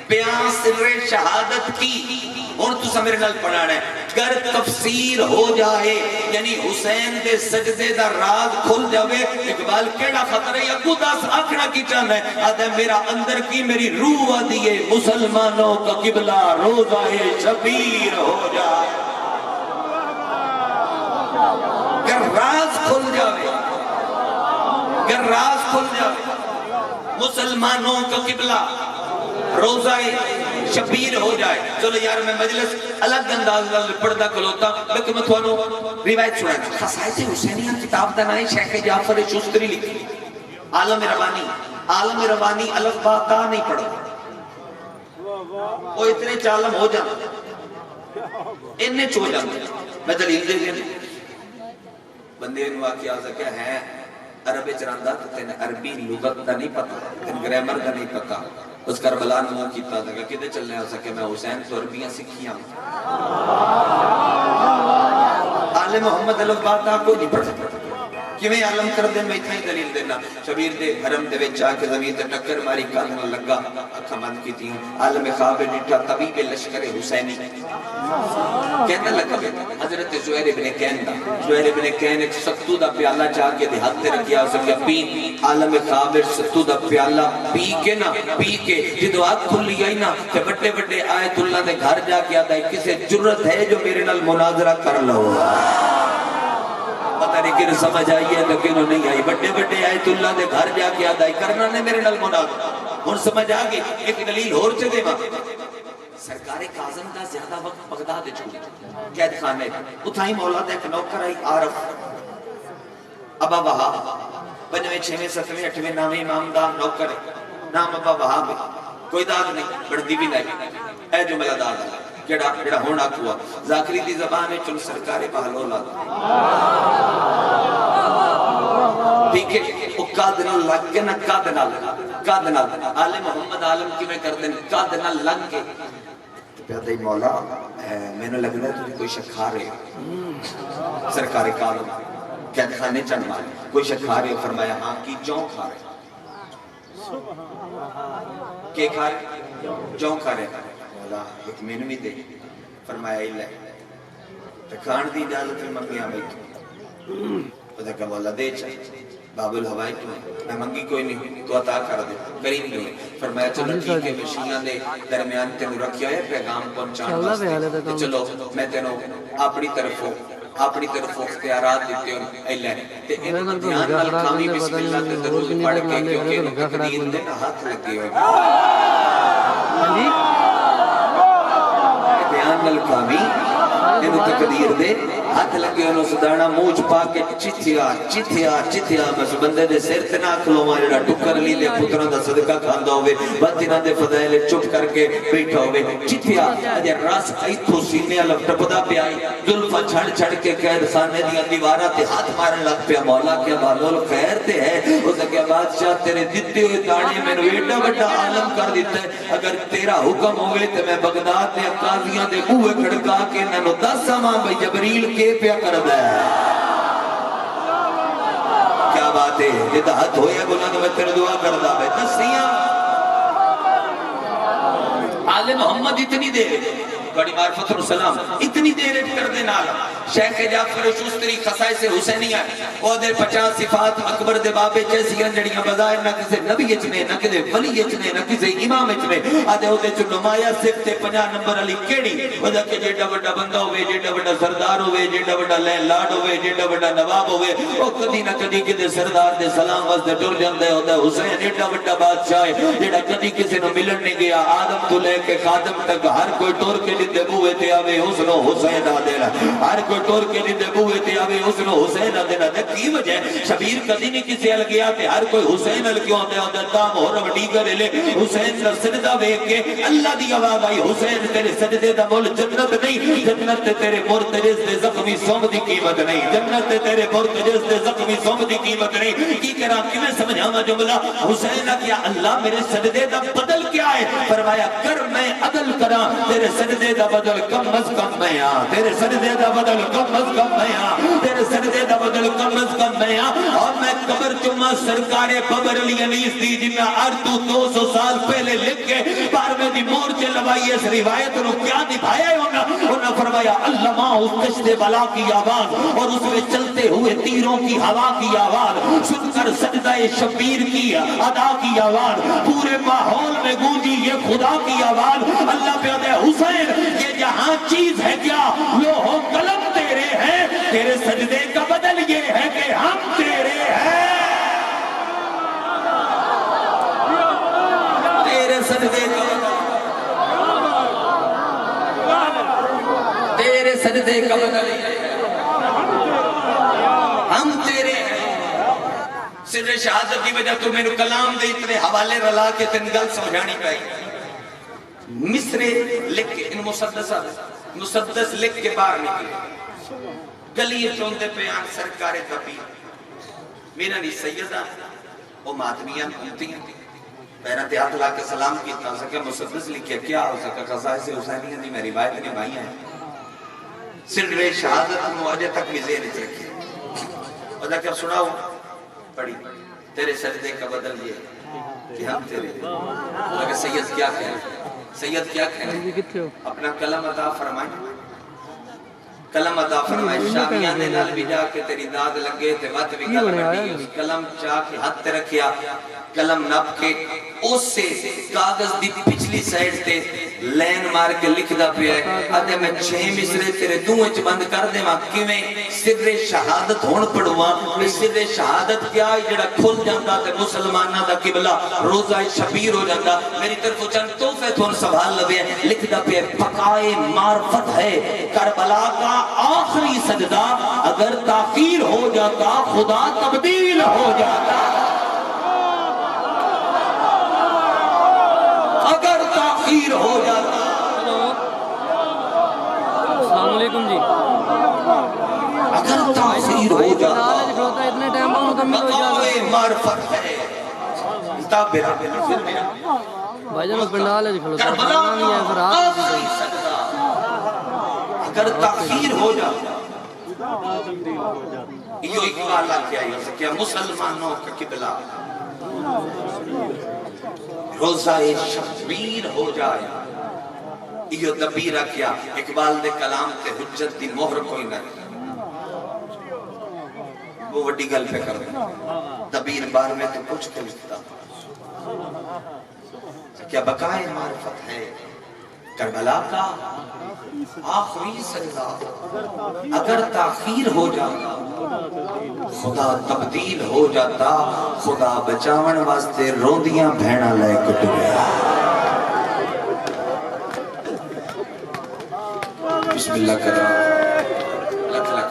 بیان سر شہادت کی اور تو سمیرے نال پڑھانا ہے گر تفسیر ہو جائے یعنی حسین دے سجدے دا راز کھل جاوے اقبال کیڑا خطر ہے یا قدس آکھنا کی چاہنا ہے آدھے میرا اندر کی میری روح دیئے مسلمانوں کا قبلہ روزہ شبیر ہو جائے گر راز کھل جاوے مسلمانوں کا قبلہ روزہ شبیر ہو جائے چلو یار میں مجلس الگ انداز پڑھتا کلوتا لیکن میں تھوانو روایت سنائیں خصائص حسینیہ کتاب دا نائیں شیخ جعفر شستری لکھی عالم روانی الف با تا نہیں پڑھا وہ اتنے چالم ہو جانا انہیں چھو جانا میں دلیل دے دیں بندے انہوں آکھی آزا کیا ہے عربی چراندہ تو تین عربی لغت دا نہیں پتا تین گریمر دا نہیں پتا اس کربلا نمو کیتا تھا کہ کدھے چلنے ہو سکے میں حسین تو عربیاں سکھیاں آل محمد علیہ باتہ کو نہیں پڑھ سکتا کیویں عالم کر دیں میں اتنا ہی دلیل دینا شبیر دے حرم دے وچ آ کے زمین تے ٹکر ماری کان لگا اکھاں بند کیتی ہوں عالم خواب ڈٹھا طبیب لشکر حسینی کہنے لگا حضرت زہیر ابن کین ایک ستو دا پیالہ چاہ کے دے ہاتھ تے رکھیا اس کے پی عالم خواب ستو دا پیالہ پی کے جدو آنکھ کھلی آئی نا کہ بڑے بڑے آیت اللہ دے گھر جا کے آتا ہے کسے جرت ہے جو میرے نال مناظرہ کر لو پتہ نہیں کہ سمجھ آئی ہے لیکن نہیں آئی بڑے بڑے آیت اللہ دے گھر جا کے آدھائی کرنا نے میرے نال مناظرہ اور سمجھ آگئی ایک دلیل اور چھے دے ماں سرکار کاظم دا زیادہ وقت بغداد چھوڑی قید خانے اتھائی مولا دا ایک نوکر آئی عارف ابا وہاب 5ویں 6ویں 7ویں 8ویں 9ویں امام دا نوکر ہے نام ابا وہاب ہے کوئی داد نہیں بڑھدی بھی نہیں اے جملہ داد ہے کیڑا ہونا کوا ذاکری دی زبان ہے چل سرکار بہلولا ٹھیک ہے وہ قادنا لگ کے نہ قادنا آل محمد عالم کی میں کر دیں قادنا لگ کے پیادہ مولا میں نے لگنا ہے تجھے کوئی شک کھا رہے سرکار قادم قید خانے چند مارے کوئی شک کھا رہے فرمایا ہاں کی جون کھا رہے کہ کھا رہے جون کھا رہے مولا ایک مینو بھی دے فرمایا اللہ تکھان دی اجازت میں منگیاں بیٹھو وہ کہ مولا دے چاہیے باب الہوائی کیوں میں منگی کوئی نہیں تو عطا کر دے کریم کیوں فرمایا چلو ٹھیک ہے مشیاں دے درمیان تینوں رکھیا ہے پیغام پہنچان واسطے چلو میں تینوں اپنی طرف اختیارات دیتے ہوں اللہ تے ان دھیان نال کامی بسم اللہ تے درود پڑھ کے کیونکہ ان تقدیر دے نہ ہاتھ لگے ہوئے دھیان نال کامی ان تقدیر دے ہاتھ لگے انہوں سدانا موچ پا کے چتھیا بس بندے دے سر تے نہ کھلواں جڑا ٹکر لی لے پتراں دا صدقہ کھاندا ہوے بد انہاں دے فضائل چپ کر کے بیٹھا ہوے چتھیا اجے راس ایتھوں سینے الگ ٹپدا پیا زلفاں چھڑ کے قید خانے دیاں دیواراں تے ہاتھ مارن لگ پیا مولا کیا بالول خیر تے ہے اس نے کہا بادشاہ تیرے دتے ہوئے دانے مینوں ایڈا بڑا عالم کر دیتا ہے اگر تیرا حکم ہوئے تے میں بغداد دے قاضیاں دے بوئے کھڑکا کے انہاں نوں دساں بھئی جبریل کے پیا کردا ہے کیا بات ہے یہ تو حد ہویا بلند میں تیرے دعا کردا ہے دسیاں آل محمد اتنی دیر بڑی معرفت السلام اتنی دیر کر دے نالا شیخ جعفر شستری خصائص حسینیہ او دے 50 صفات اکبر دے بابے جیسی انجڑیاں بظاہر نہ کسے نبی اچنے نہ کسے ولی اچنے نہ کسے امام اچنے آدھے او دے چو نمایاں صرف تے 50 نمبر علی کیڑی او دے کہ جیڑا بڑا بندہ ہوئے جیڑا بڑا سردار ہوئے جیڑا بڑا لین لاڈ ہوئے جیڑا بڑا نواب ہوئے او کدی نہ کدی کدے سردار دے سلام واسطے ٹر جاندے او دے حسین جیڑا بڑا بادشاہ ہے جیڑا کدی کسے نو ملن نہیں گیا آدم تو لے کے خادم تک ہر کوئی ٹور کے لیے بوئے تے آوے حسن و حسین آدھینا ہر کوئی ٹور کے لیے بوئے تے آوے حسن و حسین آدھینا کی وجہ شبیر کدی نہیں کسی ال گیا تے ہر کوئی حسین ال کیوں آدھے آدھے تام ہو رہا ڈیگر لے حسین کا سجدہ بیک کے اللہ دی آواز آئی حسین تیرے سجدے دا مول جنت نہیں جنت تیرے مرتجز دے زخمی سوم دی قیمت نہیں جنت تیرے مرتجز دے زخمی سوم دی قیمت نہیں کی کرا کی میں سمجھاما جملہ حسین کیا اللہ میرے سجدے دا بدل کیا ہے فرمایا کر میں عدل کرا تیرے سجدے دا بدل کم از کم میں تیرے سجدے دا بدل کم از کم میں تیرے سجدے دا بدل کم از کم میں اور میں قبر چما سرکار قبر علی انیس دی جنہ اردو 200 سال پہلے لکھ کے بارے دی مورچے لوائی اس روایت نو کیا نبھایا ہے انہوں فرمایا علماء اس کشت بلا کی آواز اور اس میں چلتے ہوئے تیروں کی ہوا کی آواز سن کر سجدہ شبیر کی ادا کی آواز پورے ماحول میں گونجی یہ خدا کی آواز اللہ پہ دے حسین یہ جہاں چیز ہے کیا لوح و قلم تیرے ہیں تیرے سجدے کا بدل یہ ہے کہ ہم تیرے ہیں تیرے سجدے کا تیرے سجدے کا بدل یہ ہے ہم تیرے ہیں سر شہادت کی وجہ تو میں نے کلام دے اتنے حوالے رلا کے تن گل سمجھانی پائی مصرے لکھ کے ان مسدس لکھ کے باہر نکلے گلی چوندے پیان سرکار کبھی میرا نہیں سیدہ وہ ماتمیاں ہوتی ہیں میرا تیات لا کے سلام کیتا ہو سکے مسدس لکھے کیا ہو سکا خصائص حسینیہ دی میں روایت نہیں بھائی ہیں سر شہادت مواجہ تک بھی زیر رکھے اور کیا سناؤ پڑھی تیرے سجدے کا بدل یہ کہ ہم تیرے لگا سید کیا کہے سید کیا کہے اپنا کلم عطا فرمائے کلم عطا فرمائے شامیان نے نال بھی جا کے تیری داد لگے تے وقت بھی کلم اٹھی اس کلم چاہ کے ہاتھ تے رکھیا کلم نپ کے اس سے کاغذ دی پچھلی سائڈ تے لین مار کے لکھ دا پیا ہے آدھے میں 6 مصرے تیرے دوئے چ بند کر دے ماں کہ میں سر شہادت ہون پڑھواں میں سر شہادت کیا جڑا کھل جاندہ تے مسلمانہ دا قبلہ روزہ شبیر ہو جاندہ میری طرف چند توفے تھون سوال لبے لکھ دا پیا پکائے معرفت ہے کربلا کا آخری سجدہ اگر تاخیر ہو جاتا خدا تبدیل ہو جاتا اگر تاخیر ہو جاتا السلام علیکم جی اگر تاخیر ہو جاتا اتنے ٹائم پر مکمل ہو جاتا مقام معرفت ہے کتاب بیرا پھر میرا بھائی جان پنڈال ہے کھڑو کربلا کا آخری سجدہ اگر تاخیر ہو جاتا یہ اقبال کیا ہے کہ مسلمانوں کا قبلہ روزہ شبیر ہو جائے یہ دبیرہ کیا اقبال دے کلام تے حجت دی مہر کوئی نہ وہ وڈی گل پہ کر دیں دبیر بار میں تو کچھ کے لکھتا کیا بقائے معرفت ہے کربلا کا آخری سجدہ اگر تاخیر ہو جاتا خدا تبدیل ہو جاتا خدا بچاون واسطے روندیاں بھیڑا لے کٹ گیا بسم اللہ کرام لکھ لکھ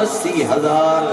80,000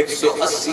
180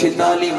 46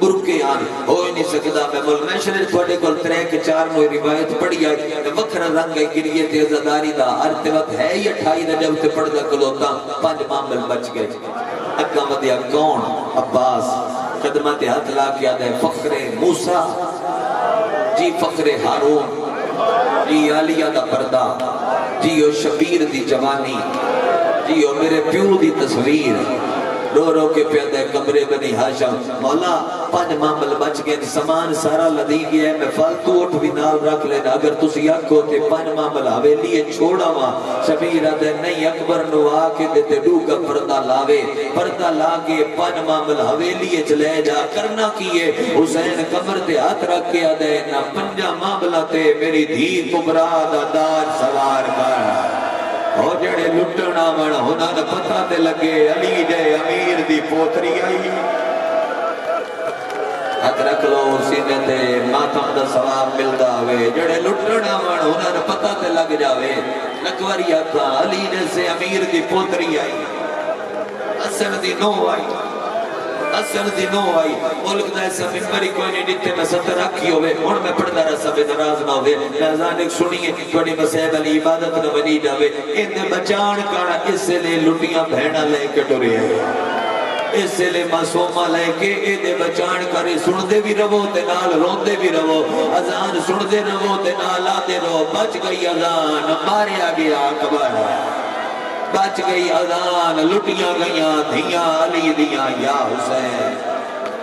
برکے آن ہو ہی نہیں سکتا میں مل میں شریر تھوڑے کل ترے کے 4 نوئی روایت پڑھی آئی وکر رنگ ہے گریے تے عزداری دا ارتے وقت ہے ہی 28 دا جب تے پڑھ دا کلوتا 5 معامل بچ گئے اگا مدیا کون عباس قدمت ہاتھ لا کیا دے فخر موسیٰ جی فخر ہارون جی عالیہ دا پردہ جی او شبیر دی جوانی جی او میرے پیو دی تصویر رو رو کے پیادہ کمرے بنی ہاشم مولا 5 معامل بچ گئے سامان سارا لدی گیا ہے میں فالتو اٹھ بھی نال رکھ لینا اگر تسی آکھو تے 5 معامل حویلی چھوڑا ماں شبیر آدھے نہیں اکبر نو آکے دیتے ڈوگا پردہ لاوے پردہ لاگے 5 معامل حویلی چلے جا کرنا کیے حسین کمر تے ہاتھ رکھ کے آدھے نا 5 معاملہ تے میری دھی کبرا دا دار سوار کر او جڑے لٹنا من ہونا نہ پتہ تے لگے علی دے امیر دی پوتری آئی ہاتھ رکھ لو سینے تے ماتم دا ثواب ملدا ہوئے جڑے لٹنا من ہونا نہ پتہ تے لگ جاوے لکواری آکھا علی دے سے امیر دی پوتری آئی حسن دی نو آئی حسن دی نو آئی ملک دا ایسا ممبری کوئی نہیں دیتے میں ستر رکھی ہوئے اور میں پڑھتا رہا سب نراز نہ ہوئے نازان ایک سنیے توڑی مسیب علی عبادت نہ بنی جاوے ان دے بچان کانا اس سے لے لٹیاں بہنہ لے کے ڈرے ہیں اس سے لے معصومہ لے کے ان دے بچان کرے سن دے بھی رہو تے نال رون دے بھی رہو ازان سن دے رہو تے نال آتے رہو بچ گئی ازان مارے آگے اکبر بچ گئی اذان لٹیاں گئیاں دھیاں علی دیاں یا حسین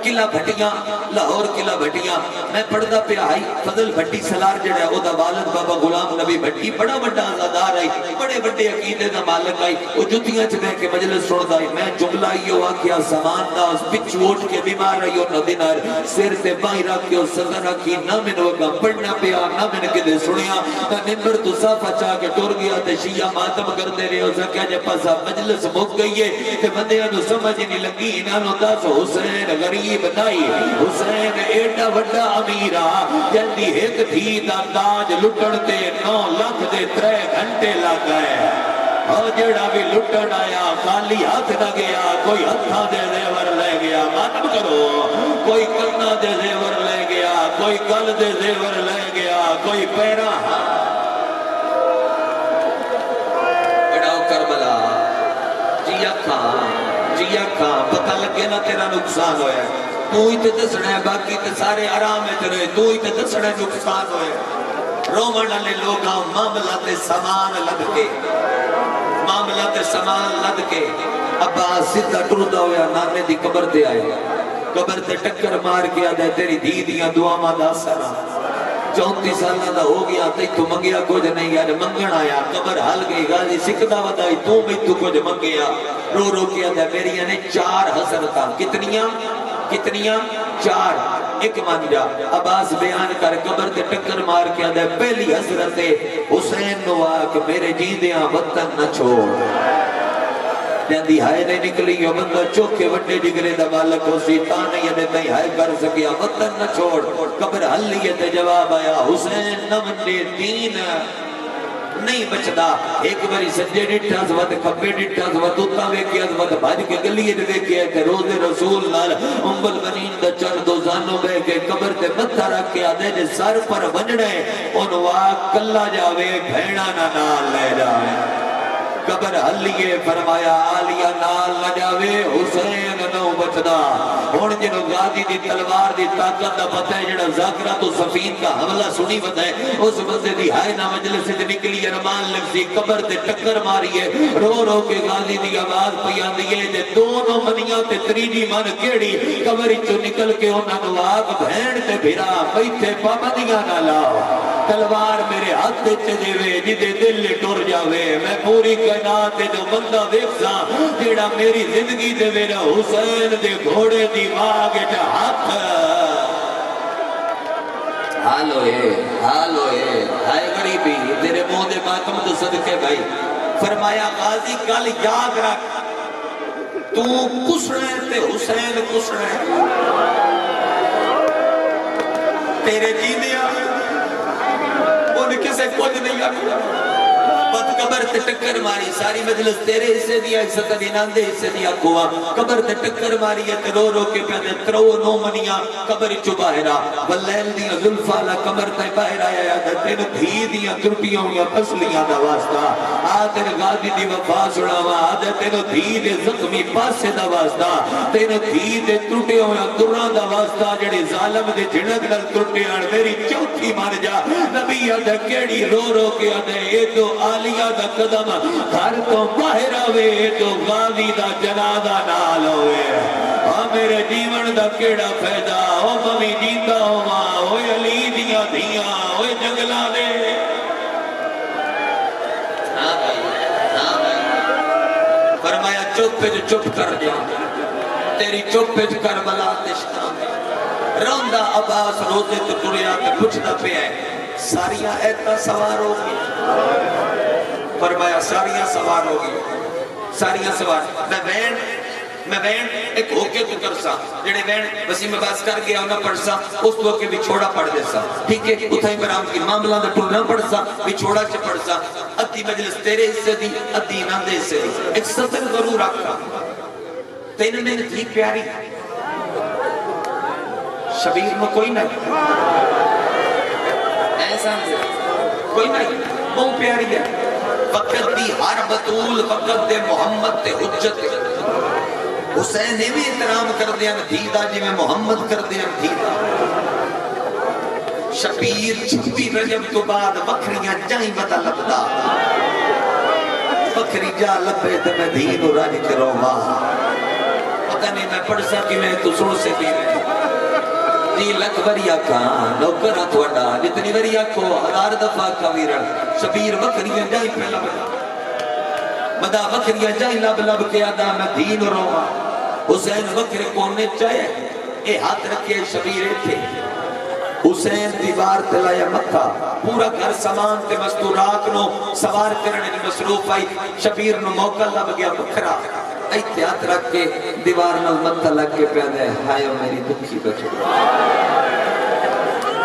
قلعہ بھٹیاں لاہور قلعہ بھٹیاں میں پڑھدا پیا آئی فضل بھٹی سلار جڑا او دا والد بابا غلام نبی بھٹی بڑا بڑا آزادار آئی بڑے بڑے عقیدے دا مالک آئی او جتیاں چ بیٹھ کے مجلس سندا ہے میں جملہ ایو واقعہ سامان دا اس پچ ووٹ کے بیمار رہی او ندینار سر تے بائی رکھ کے صدر رکھی نہ میں وگا پڑھنا پیا نہ میں کدے سنیا تے نمبر تو صافہ چا کے ٹر گیا تے شیعہ ماتم کردے رہے او سکیا جے پاسا مجلس مک گئی ہے تے بندیاں نو سمجھ نہیں لگی انہاں نو دس حسین غریب بنائی حسین ایڈا وڈا امیرہ جلدی ایک تھی دا تاج لٹڑتے 9 لاکھ دے 3 گھنٹے لگ گئے اور جڑا بھی لٹڑ آیا خالی ہاتھ نہ گیا کوئی ہتھاں دے زیور لے گیا ماتم کرو کوئی کنا دے زیور لے گیا کوئی گل دے زیور لے گیا کوئی پیرا بڑاؤ کربلا جی اکھاں پتہ لگے نہ تیرا نقصان ہویا تو ہی تے دسنا ہے باقی تے سارے آرام میں تیرے تو ہی تے دسنا ہے نقصان ہوئے رومن علی لوگاں معاملہ تے سامان لد کے معاملہ تے سامان لد کے عباس سدھا ٹردہ ہویا نانے دی قبر دے آئے قبر تے ٹکر مار کے آدھے تیری دی دیاں دعا دا سرا 34 سالہ دا ہو گیا تے تو منگیا کچھ نہیں یار منگن آیا قبر حل گئی غازی سکھدا ودائی تو میں تو کچھ منگیا رو رو کے آدھے میری نے 4 حسرتاں کتنیاں 4 ایک مان جا عباس بیان کر قبر تے ٹکر مار کے آدھے پہلی حسرت حسین نواک میرے جیندیاں وطن نہ چھوڑ جاندی ہائے نہیں نکلی یہ بندہ چوکے وڈے جگرے دا مالک ہو سی تانے یہ نہیں ہائے کر سکیا وطن نہ چھوڑ قبر حلیت جواب آیا حسین نمنے دین نہیں بچدا ایک باری سجے ڈٹھا زود کھپے ڈٹھا زود اتا ویکے ازود بھاج کے گلیے ویکے تے روز رسول نال امبل بنین دا چر دو زانو بے کے قبر تے متھا رکھ کے آدھے جے سر پر بننے ان واق کلا جاوے بھیڑا نہ نال لے جاوے قبر حلیے فرمایا آلیہ نال نہ جاوے حسین نو بچدا ہون جنو غازی دی تلوار دی طاقت دا پتہ ہے جڑا ذاکرہ تو سفین کا حملہ سنی بتا ہے اس بندے دی ہائے نہ مجلس سے نکلی ارمان لفظی قبر تے ٹکر ماری ہے رو رو کے غازی دی آواز پیا دیے تے دونوں منیاں تے تریجی من کیڑی قبر چوں نکل کے انہاں نو آگ بہن تے بھرا بیٹھے پابندیاں نہ لاؤ تلوار میرے ہاتھ تے دیوے جدے دل ٹر جاوے میں پوری کائنات جو بندہ ویکھسا جیڑا میری زندگی دے میرا حسین دے گھوڑے دی واگ وچ ہاتھ حال ہوئے ہائے غریبی تیرے منہ دے ماتم تو صدقے بھائی فرمایا غازی کل یاد رکھ تو کسڑے تے حسین کسڑے تیرے جیندیاں ان کسے کچھ نہیں آکھا بد قبر تے ٹکر ماری ساری مجلس تیرے حصے دیا عزت دینان دے حصے دیا کوا قبر تے ٹکر ماری ہے تے رو رو کے پہ دے ترو نو منیا قبر چو باہرہ واللیل دیا ظلفالا قبر تے باہر آیا یا دے تین دھی دیا ترٹیوں یا پسلیاں دا واسطہ آدھر غازی دی وفا سڑاوا آدھر تین دھی دے زخمی پاسے دا واسطہ تین دھی دے ترٹیوں یا دران دا واسطہ جڑے ظالم دے جھنگ نل ترٹیاں میری چوتھی مار جا نبی آدھر کیڑی رو رو کے آدھر اے تو آلیہ دا قدم گھر تو باہر آوے اے تو غازی دا جنازہ نال ہوئے میرے جیون دا کیڑا فیدہ او ممی جیندہ ہوا اوے علی دیا دیا اوے جنگلہ دے فرمایا چپ پہ جو چپ کر دیا تیری چپ پہ جو کربلا تشتہ میں روندہ عباس روزے تو ٹریا تے پوچھتا پہ ہے ساریاں ایتنا سوار ہوگی فرمایا ساریاں سوار ہوگی ساریاں سوار میں وین ایک ہوکے تو کرسا جڑے وین وسیم عباس کر گیا انہا پڑھسا اس تو کے بھی چھوڑا پڑھ دیسا ٹھیک ہے اتھائی برام کی معاملہ دا ٹھولنا پڑھسا بھی چھوڑا چے پڑھسا ادھی مجلس تیرے حصے دی ادھی ناندے حصے دی ایک سطر ضرور رکھا تین میں نے تھی پیاری شبیر میں کوئی نہیں ایسا کوئی نہیں بہت پیاری ہے فقط دی ہر بطول فقط دے محمد تے حجت حسین نے بھی احترام کر دیا دھیدہ جی میں محمد کر دیا دھیدہ شبیر چھپی رجب تو بعد بکریاں جائیں بتا لبدا بکری جا لبے تے میں دین و راج کے روما پتہ نہیں میں پڑھ سکی میں تو سن سے بھی جی لکھ وریا کان نوکرہ توڑا جتنی وریا کو ہزار دفعہ کا ویرن شبیر بکریاں جائیں پہ لبدا مدہ بکریاں جائیں لب لب کے آدھا میں دین روما حسین بکر کونے چاہے اے ہاتھ رکھے شبیر تھے حسین دیوار تلایا مکہ پورا گھر سامان تے مستورات نو سوار کرنے نے مصروف آئی شبیر نو موقع لب گیا بکرا ایتے ہاتھ رکھ کے دیوار نو متہ لگ کے پیادے ہائیو میری دکھی بچڑی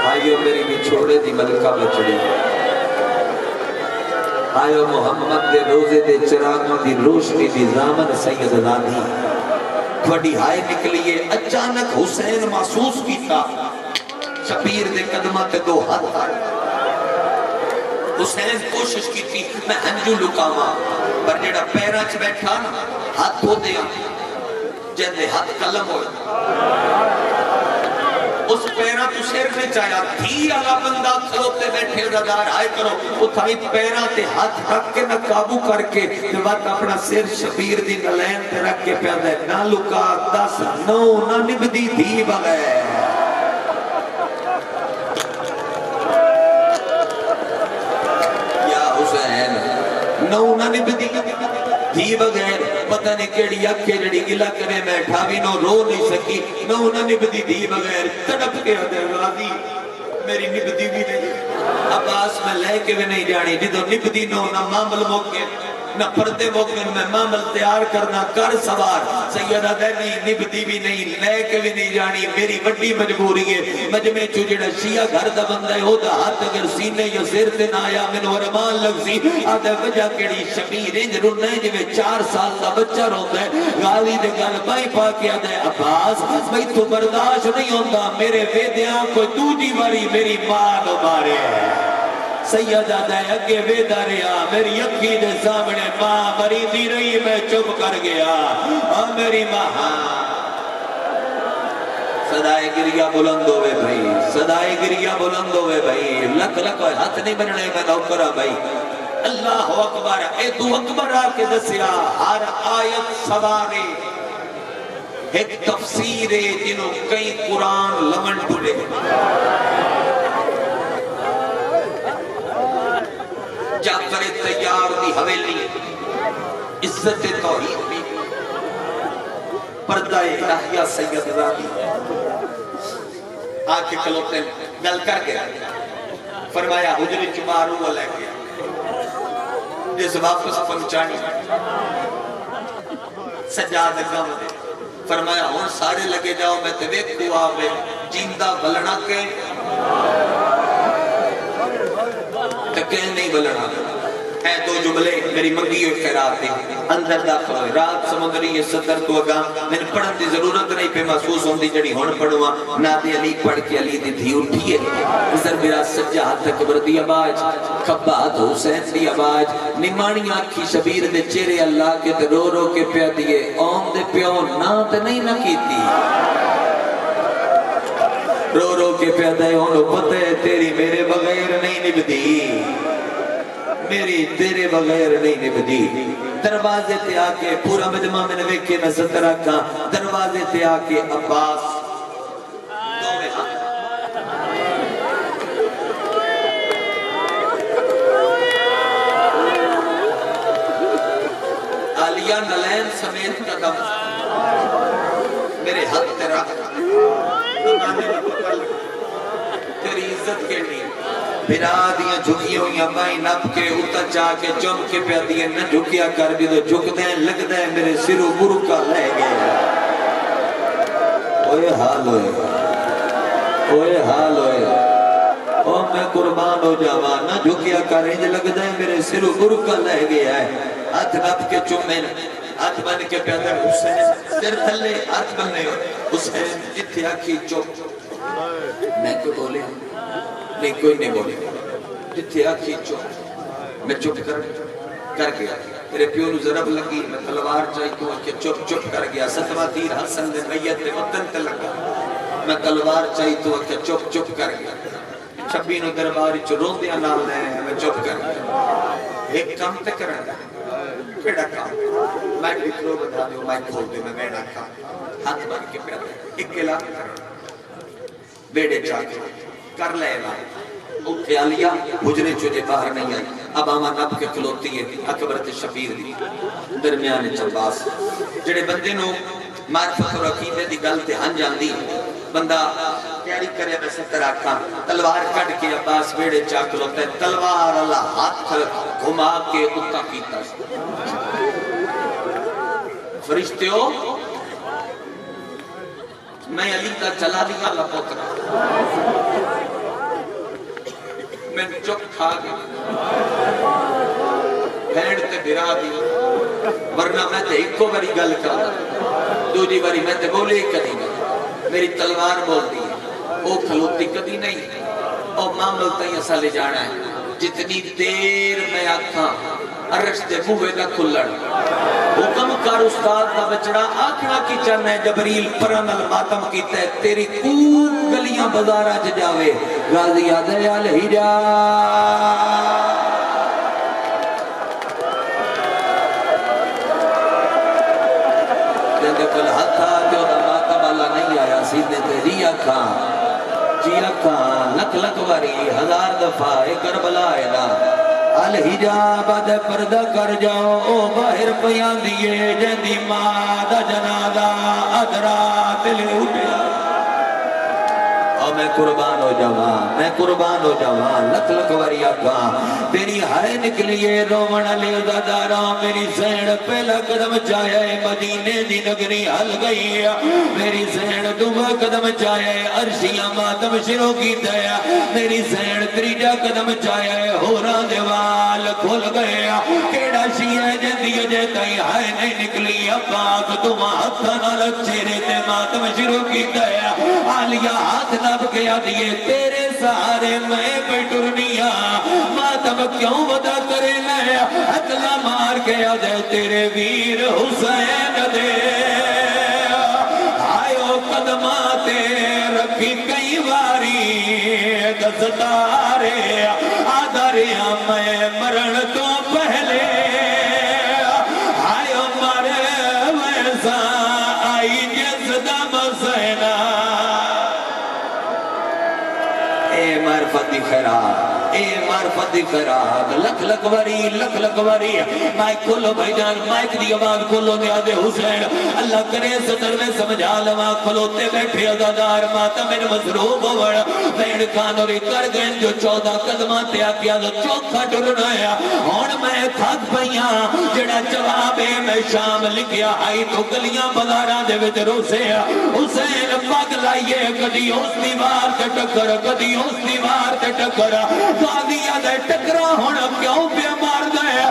ہائیو میری بھی چھوڑے دی ملکہ بچڑی آئیو محمد دے روزے دے چراغوں دی روشنی دی زامن سید زادی بڑی ہائے نکلیے اچانک حسین محسوس کیتا شبیر دے قدمہ تے دو ہاتھ آئے حسین کوشش کی تھی میں انجو لکاما پر جڑا پیراچ بیٹھا نا ہاتھ ہو دیا جہنے ہاتھ قلم ہوئے اس پیرا تو سیر میں چاہیا تھی اللہ بندہ کھلوتے بیٹھے رضار آئے کرو اتھائی پیرا تے ہاتھ رکھ کے نہ قابو کر کے جبات اپنا سیر شبیر دی نلین تے رکھ کے پیادہ ہے نہ لکا دس نو نہ نبدی تھی بغیر یا حسین نو نہ نبدی تھی بغیر پتہ نہیں کیڑی اکھے جڑی گلہ کرے میں ٹھاوی نو رو نہیں سکی نہ انہوں نبدی دی بغیر تڑپ کے آدھے غازی میری نبدی بھی نہیں عباس میں لے کے بھی نہیں جانی جدو نبدی نو نہ معامل موقع نہ پردے موقع میں معامل تیار کرنا کر سوار سیدہ دے نہیں نبدی بھی نہیں لے کے بھی نہیں جانی میری وڈی مجبوری ہے مجمع چو جڑا شیعہ گھر دا بندہ ہے ہو دا ہاتھ اگر سینے یا سر تے نہ آیا من ورمان لگ سی آدھے وجہ کیڑی شبیر انج رنے جی میں 4 سال دا بچہ روتا ہے غازی دے گل بائی پا کے آدھے عباس میں تو برداشت نہیں ہوندہ میرے ویدیاں کوئی دوجی باری میری ماں نو مارے سیدہ دے اگے ویدہ رہا میری اکھی دے سامنے ماں مری دی رہی میں چپ کر گیا اور میری ماں صدائے گریہ بلند ہوئے بھائی صدائے گریہ بلند ہوئے بھائی لک لک ہاتھ نہیں بننے میں نوکرہ بھائی اللہ اکبر اے دو اکبر آکے دسیا ہر آیت سوارے ایک تفسیر جنہوں کئی قرآن لمن ٹھولے جعفر تیار دی حویلی عزت توحید بھی پردہ الہیہ سید راضی آکے کلوتے گل کر گیا فرمایا حجر چمارو لے گیا جس واپس پہنچانی سجاد گم فرمایا ہون سارے لگے جاؤ میں تے ویکھو آوے جیندہ بلنا کے تکین نہیں بلنا اے دو جملے میری منگی ہوئی خیرات ہے اندر داخل ہوئے رات سمندری یہ ستر تو اگاں میں نے پڑھن دی ضرورت نہیں پہ محسوس ہوندی جڑی ہون پڑھوا نادی علی پڑھ کے علی دی تھی اٹھیے نظر میرا سجا ہاتھ کبر دی آواز کھبا ہاتھ حسین دی آواز نمانی آنکھی شبیر دے چہرے اللہ کے تے رو رو کے پیا دیے اون دے پیو نا تے نہیں نہ کیتی رو رو کے پیا دے انہوں پتہ ہے تیری میرے بغیر نہیں نبدی میری تیرے بغیر نہیں نبدی دروازے تے آکے پورا مجمع میں نوے کے میں ستر رکھا دروازے تے آکے عباس دو میں عالیہ نلین سمیت قدم میرے حق تے رکھ تیری عزت کے لیے بنا دیا جھکی ہوئی بھائی نب کے اتر جا کے چم کے پہ دیئے نہ جھکیا کر بھی تو جھک دیں لگ دیں میرے سرو برکا لے گئے اوہ حال ہوئے اوہ حال ہوئے اوہ میں قربان ہو جاوا نہ جھکیا کر انج لگ دیں میرے سرو برکا لے گیا ہے ہاتھ نب کے چمیں ہاتھ بن کے پیدا حسین سر تھلے ہاتھ بننے حسین جتھے آکھی چپ میں کوئی بولے نہیں کوئی نہیں بولے جتھے آکھی چپ میں چپ کر گیا تیرے پیو نو ضرب لگی میں تلوار چاہی تو کہ چپ کر گیا ستوہ تیر حسن دے میت دے وطن تے لگا میں تلوار چاہی تو کہ چپ کر گیا چھبی نو درباری چو رون دیا نال دے میں چپ کر گیا ایک کام تے کرن دے پیڑا کام میں ڈکلو بتا دیو میں کھول دے میں بیڑا کام ہاتھ بن کے پیڑا ایک گلا بیڑے چاہتے کر لے نا اٹھے آلیا حجرے چوجے باہر نہیں آئی اب آما نب کے کھلوتی ہے اکبرت شبیر دی درمیان چباس جڑے بندے نو معرفت اور عقیدے دی گلتے ہن جاندی بندہ تیاری کرے میں ستر آکھاں تلوار کٹ کے عباس بیڑے چاہ کھلوتا ہے تلوار اللہ ہاتھ گھما کے اتا کیتا فرشتے ہو میں علی کا چلا دیا اللہ پترہ میں چک کھا گیا بھیڑ تے برا دیا ورنہ میں تے ایک کو بری گل کرا دو جی بری میں تے بولے کدی نہیں میری تلوار بول دی او کھلوتی کدی نہیں او معامل تھی ایسا لے جانا ہے جتنی دیر میں آکھاں عرش دے موہے دا کھلڑ حکم کر استاد دا بچڑا آکھنا کی چاہنا ہے جبریل پرن الماتم کیتا ہے تیری خوب گلیاں بازارہ جاوے غازی آدھے علیہ جا جندے کل ہتھا جو دا ماتم اللہ نہیں آیا سیدھے تے جی اکھاں لکھ لکھ واری ہزار دفعہ کربلا ہے نا الحجاب دے پردہ کر جاؤ او باہر پیان دیئے جندی ماں دا جنازہ ادرا دل اٹھیا میں قربان ہو جاواں لکھ لکھ واری آگاں تیری ہائے نکلیے رومن علی ازادارا میری زین پہلا قدم چاہے مدینے دی نگری حل گئی میری زین دوبا قدم چاہے عرشیاں ماتم شروع کی دیا میری زین تریجا قدم چاہے ہوران دیوال کھل گیا کیڑا شیعہ جندی جے تائی ہائے نہیں نکلی پاک تم ہاتھا نہ چہرے تے ماتم شروع کی دیا آلیا ہاتھ نب گیا دیئے تیرے سارے میں پہ ٹرنیا ماتم کیوں ودا کرے لے اکلا مار گیا دے تیرے ویر حسین دے آئیو قدماتے رکھی کئی واری دستارے آدھاریاں میں مرن تو پہلے آئیو مارے ویسا آئی جس دم سینا اے معرفتی خیرات لکھ لکھ وری مائک کھولو بھائی جان مائک دی آواز کھولو دیا دے حسین اللہ کرے صدر میں سمجھا لما کھلوتے بیٹھے ازادار ماتا میں مضروب ہوڑ بین کانوری کر گئے جو 14 قدمہ تیا کیا تو چوکھا ڈرنا ہے ہون میں تھک پہیاں جڑا جواب میں شام لکھیا آئی تو گلیاں بزارہ دے وچ روسے حسین پاک لائیے کدی اس دیوار تے ٹکر کدی اس دیوار تے ٹکر غازیہ دے ٹکرا ہونا کیوں پہ مار گئے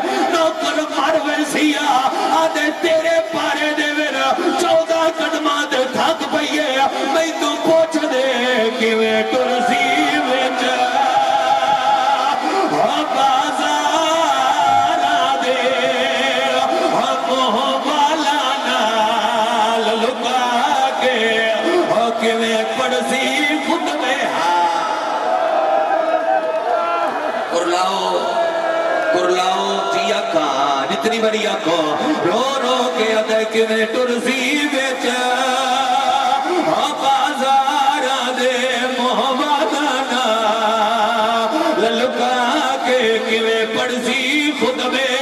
یار ویسیا آدھے تیرے پارے دے میرا 14 قدمہ دے تھک پئیے میں تو پوچھ دے کہ میں ٹرسی وچ بازار دے موہ والا نال لکا کے کہ میں پڑسی خود میں کرلاؤ جی آکھاں جتنی بڑی آنکھوں رو رو کے ادھے کہ میں ٹرسی وچ بازار دے محمد للکا کے میں پڑسی خود میں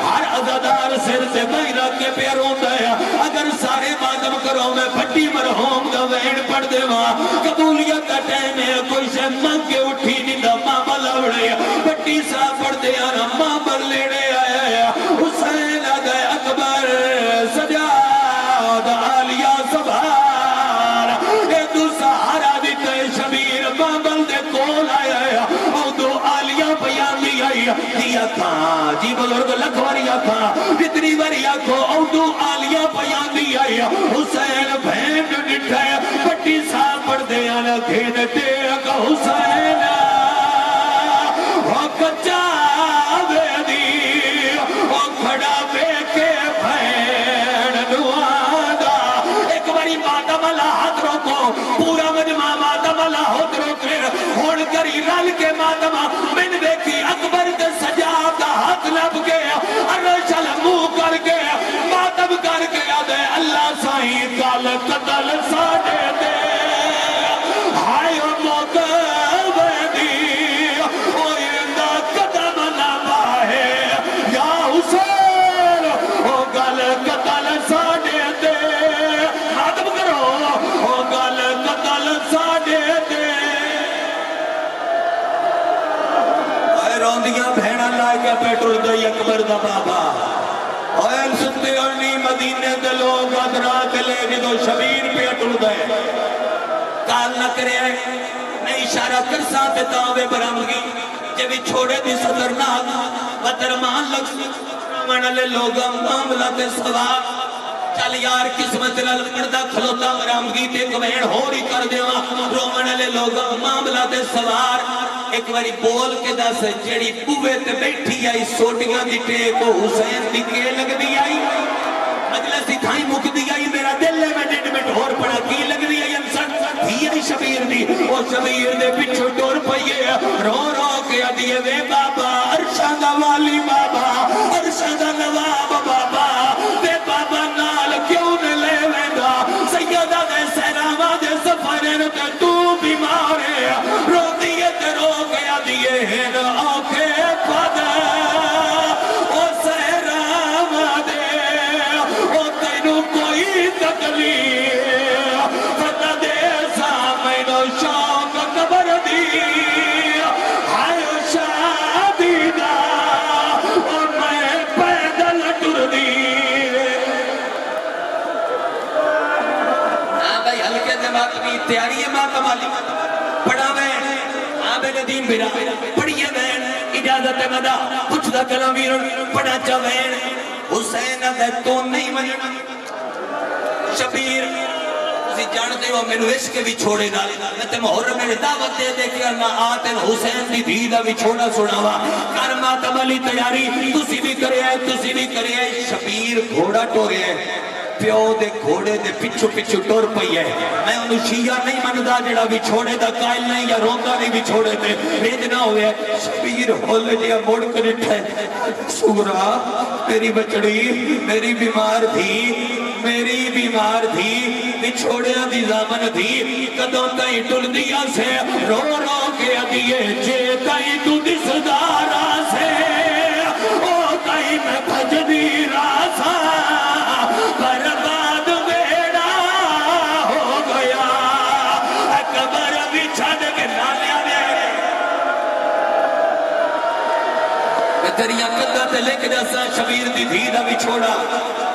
ہر عزادار سر سے بہرہ کے پیروں دیا اگر سارے مادم کرو میں پھٹی مرحوم دا وین پڑھ دے ماں قبولیت کا ٹائم ہے کوئی سے مانگ کے اٹھی نہیں دا ماما لوڑے پھٹی سا پڑھ دے آنا ماما لیڑے آیا حسین آگئے اکبر سجاد آلیا سبھار اے دو سہارا دیتے شبیر مامل دے کول آیا او دو آلیا بیان دی آئی دیا کھا جی بزرگ لکھواریا کھا جتنی وریا کو او دو آلیا بیان دی آئی حسین بھینڈ ڈٹھے پٹی سا پڑھ دے آنا کھین دے اگا حسین کچا بے دی کھڑا بے کے بھین نوادا ایک بڑی مادم اللہ ہاتھ روکو پورا مجمع مادم اللہ ہاتھ روکے ہون کری رل کے مادم من دیکھی اکبر کے سجاب دا ہاتھ لب گیا ارشل منہ کر گیا مادم کر گیا دے اللہ سائیں کال قتل ساڑے دے ہائے موقع بھیڑا لائے گا پیٹرول دائی اکبر دا بابا اویل ستے ارنی مدینے دے لوگ ادرات لے جدو شبیر پہ اٹھل دائے کال نہ کرے نہیں اشارہ کر ساتھ تاوے برامگی جب چھوڑے دی صدر نہ وطرمان لگ من لے لوگا معاملہ تے سواب چل یار قسمت لڑکڑتا کھلوتا برامگی تے کمین ہو رہی کر دیوا رومن لے لوگا معاملہ تے سوار ایک باری بول کے دس جڑی پوے تے بیٹھی آئی سوٹیاں دی ٹیک حسین دی کے لگ دی آئی مجلسی تھائی مک دی آئی میرا دل ہے میں ڈیڈ میں ڈھور پڑا کی لگ دی آئی انسان تھی آئی شبیر دی وہ شبیر دے پچھو ڈور پئیے رو رو کے دیئے وے بابا ارشادہ والی بابا ارشادہ نواب بابا وے بابا نال کیوں نے لے ویدہ سیدہ دے سیراما دے سفرین تے تو بیمارے رو دیئے تے رو گیا دیئے ہن آنکھیں پدہ او سیراما دے او تینو کوئی تکلیف پتہ دے سامینو شوق قبر دی ہائے شادی دا او میں پیدل ٹر دی بھائی ہلکے دماغ بھی تیاری ہے ماں کمالی پڑھا میں آبے ندیم بیرا پڑھئے بین اجازت مدہ کچھ دا کلام ویرن پڑھا چاوین حسین دے تو نہیں مننا شبیر اسی جانتے ہو میں عشق بھی چھوڑے ڈالے میں تے محرم میں دعوت دے دے کہ اللہ آتن حسین دی دیدہ بھی چھوڑا سناوا کرما تمالی تیاری تسی بھی کرے آئے تسی بھی کرے آئے شبیر گھوڑا ٹورے آئے پیو دے گھوڑے دے پچھو پچھو ٹور پئی ہے میں انہوں شیعہ نہیں مندہ جڑا بھی چھوڑے دا قائل نہیں یا روندہ نہیں بھی چھوڑے دے رید نہ ہوئے شبیر ہولے جیا موڑ کر اٹھے سورا میری بچڑی میری بیمار تھی بچھوڑے دی زامن تھی قدوں تائیں ٹل دیا سے رو رو کے دیئے جے تائیں تو دسدارا سے او تائیں میں بھج دی راسا برباد بیڑا ہو گیا اکبر بھی چھڑ کے نالیا میں تیریاں قدہ تے لے کے جیسا شبیر دی دھیدہ بھی چھوڑا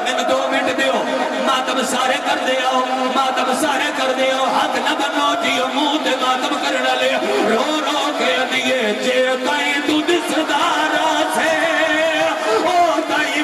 میں نے 2 منٹ دیو ماتم سارے کر دیو ماتم سارے کر دیو حق نہ بنو جیو منہ دے ماتم کرنا لے رو رو کے دیئے جے تائیں تو دسدارا سے او تائیں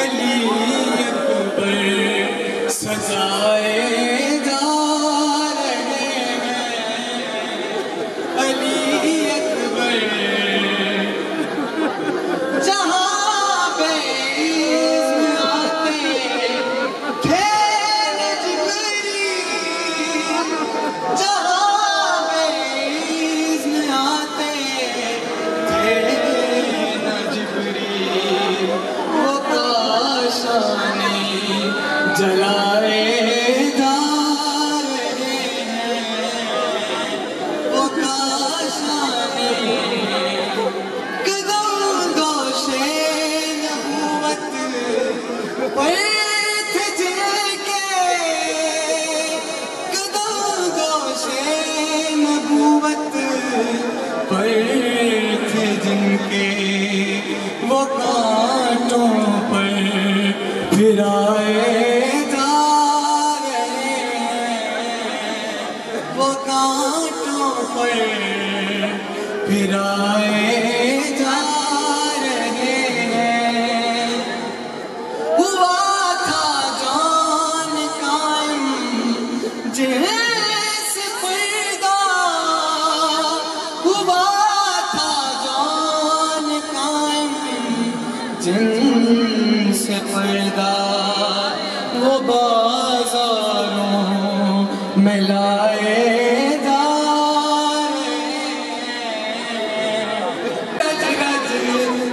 Ali Akbar کانٹوں پر پھرائے جا رہے ہیں، وہ کانٹوں پر پھرائے جا رہے ہیں۔ ہوا تھا جان قائم جیسے پیدا، ہوا تھا جان قائم جن سے پیدا، وہ بازاروں میں لائے جا رہے ہیں۔ رج رج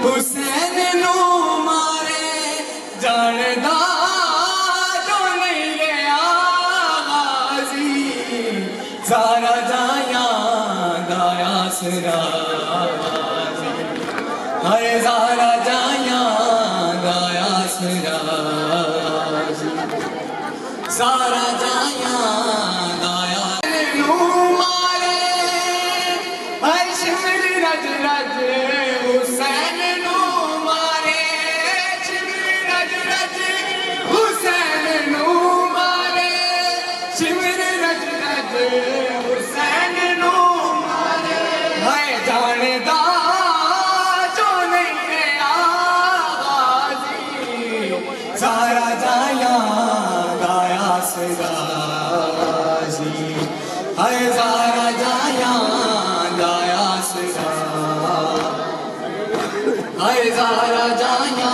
حسین نو مارے جاندہ جو نہیں گیا غازی، زارا جایا گایا سرا غازی، ہائے زارا جایا گایا سرا غازی، زارا جایا گایا نو مارے، ہائے شمر رج رج حسین نو مارے، شمر رج رج حسین نو مارے، شمر رج رج حسین نو مارے، ہائے جاندہ جو نہیں گیا غازی، زارا جایا گایا سرا غازی، ہائے زارا جایا گایا سرا، ہائے زارا جایا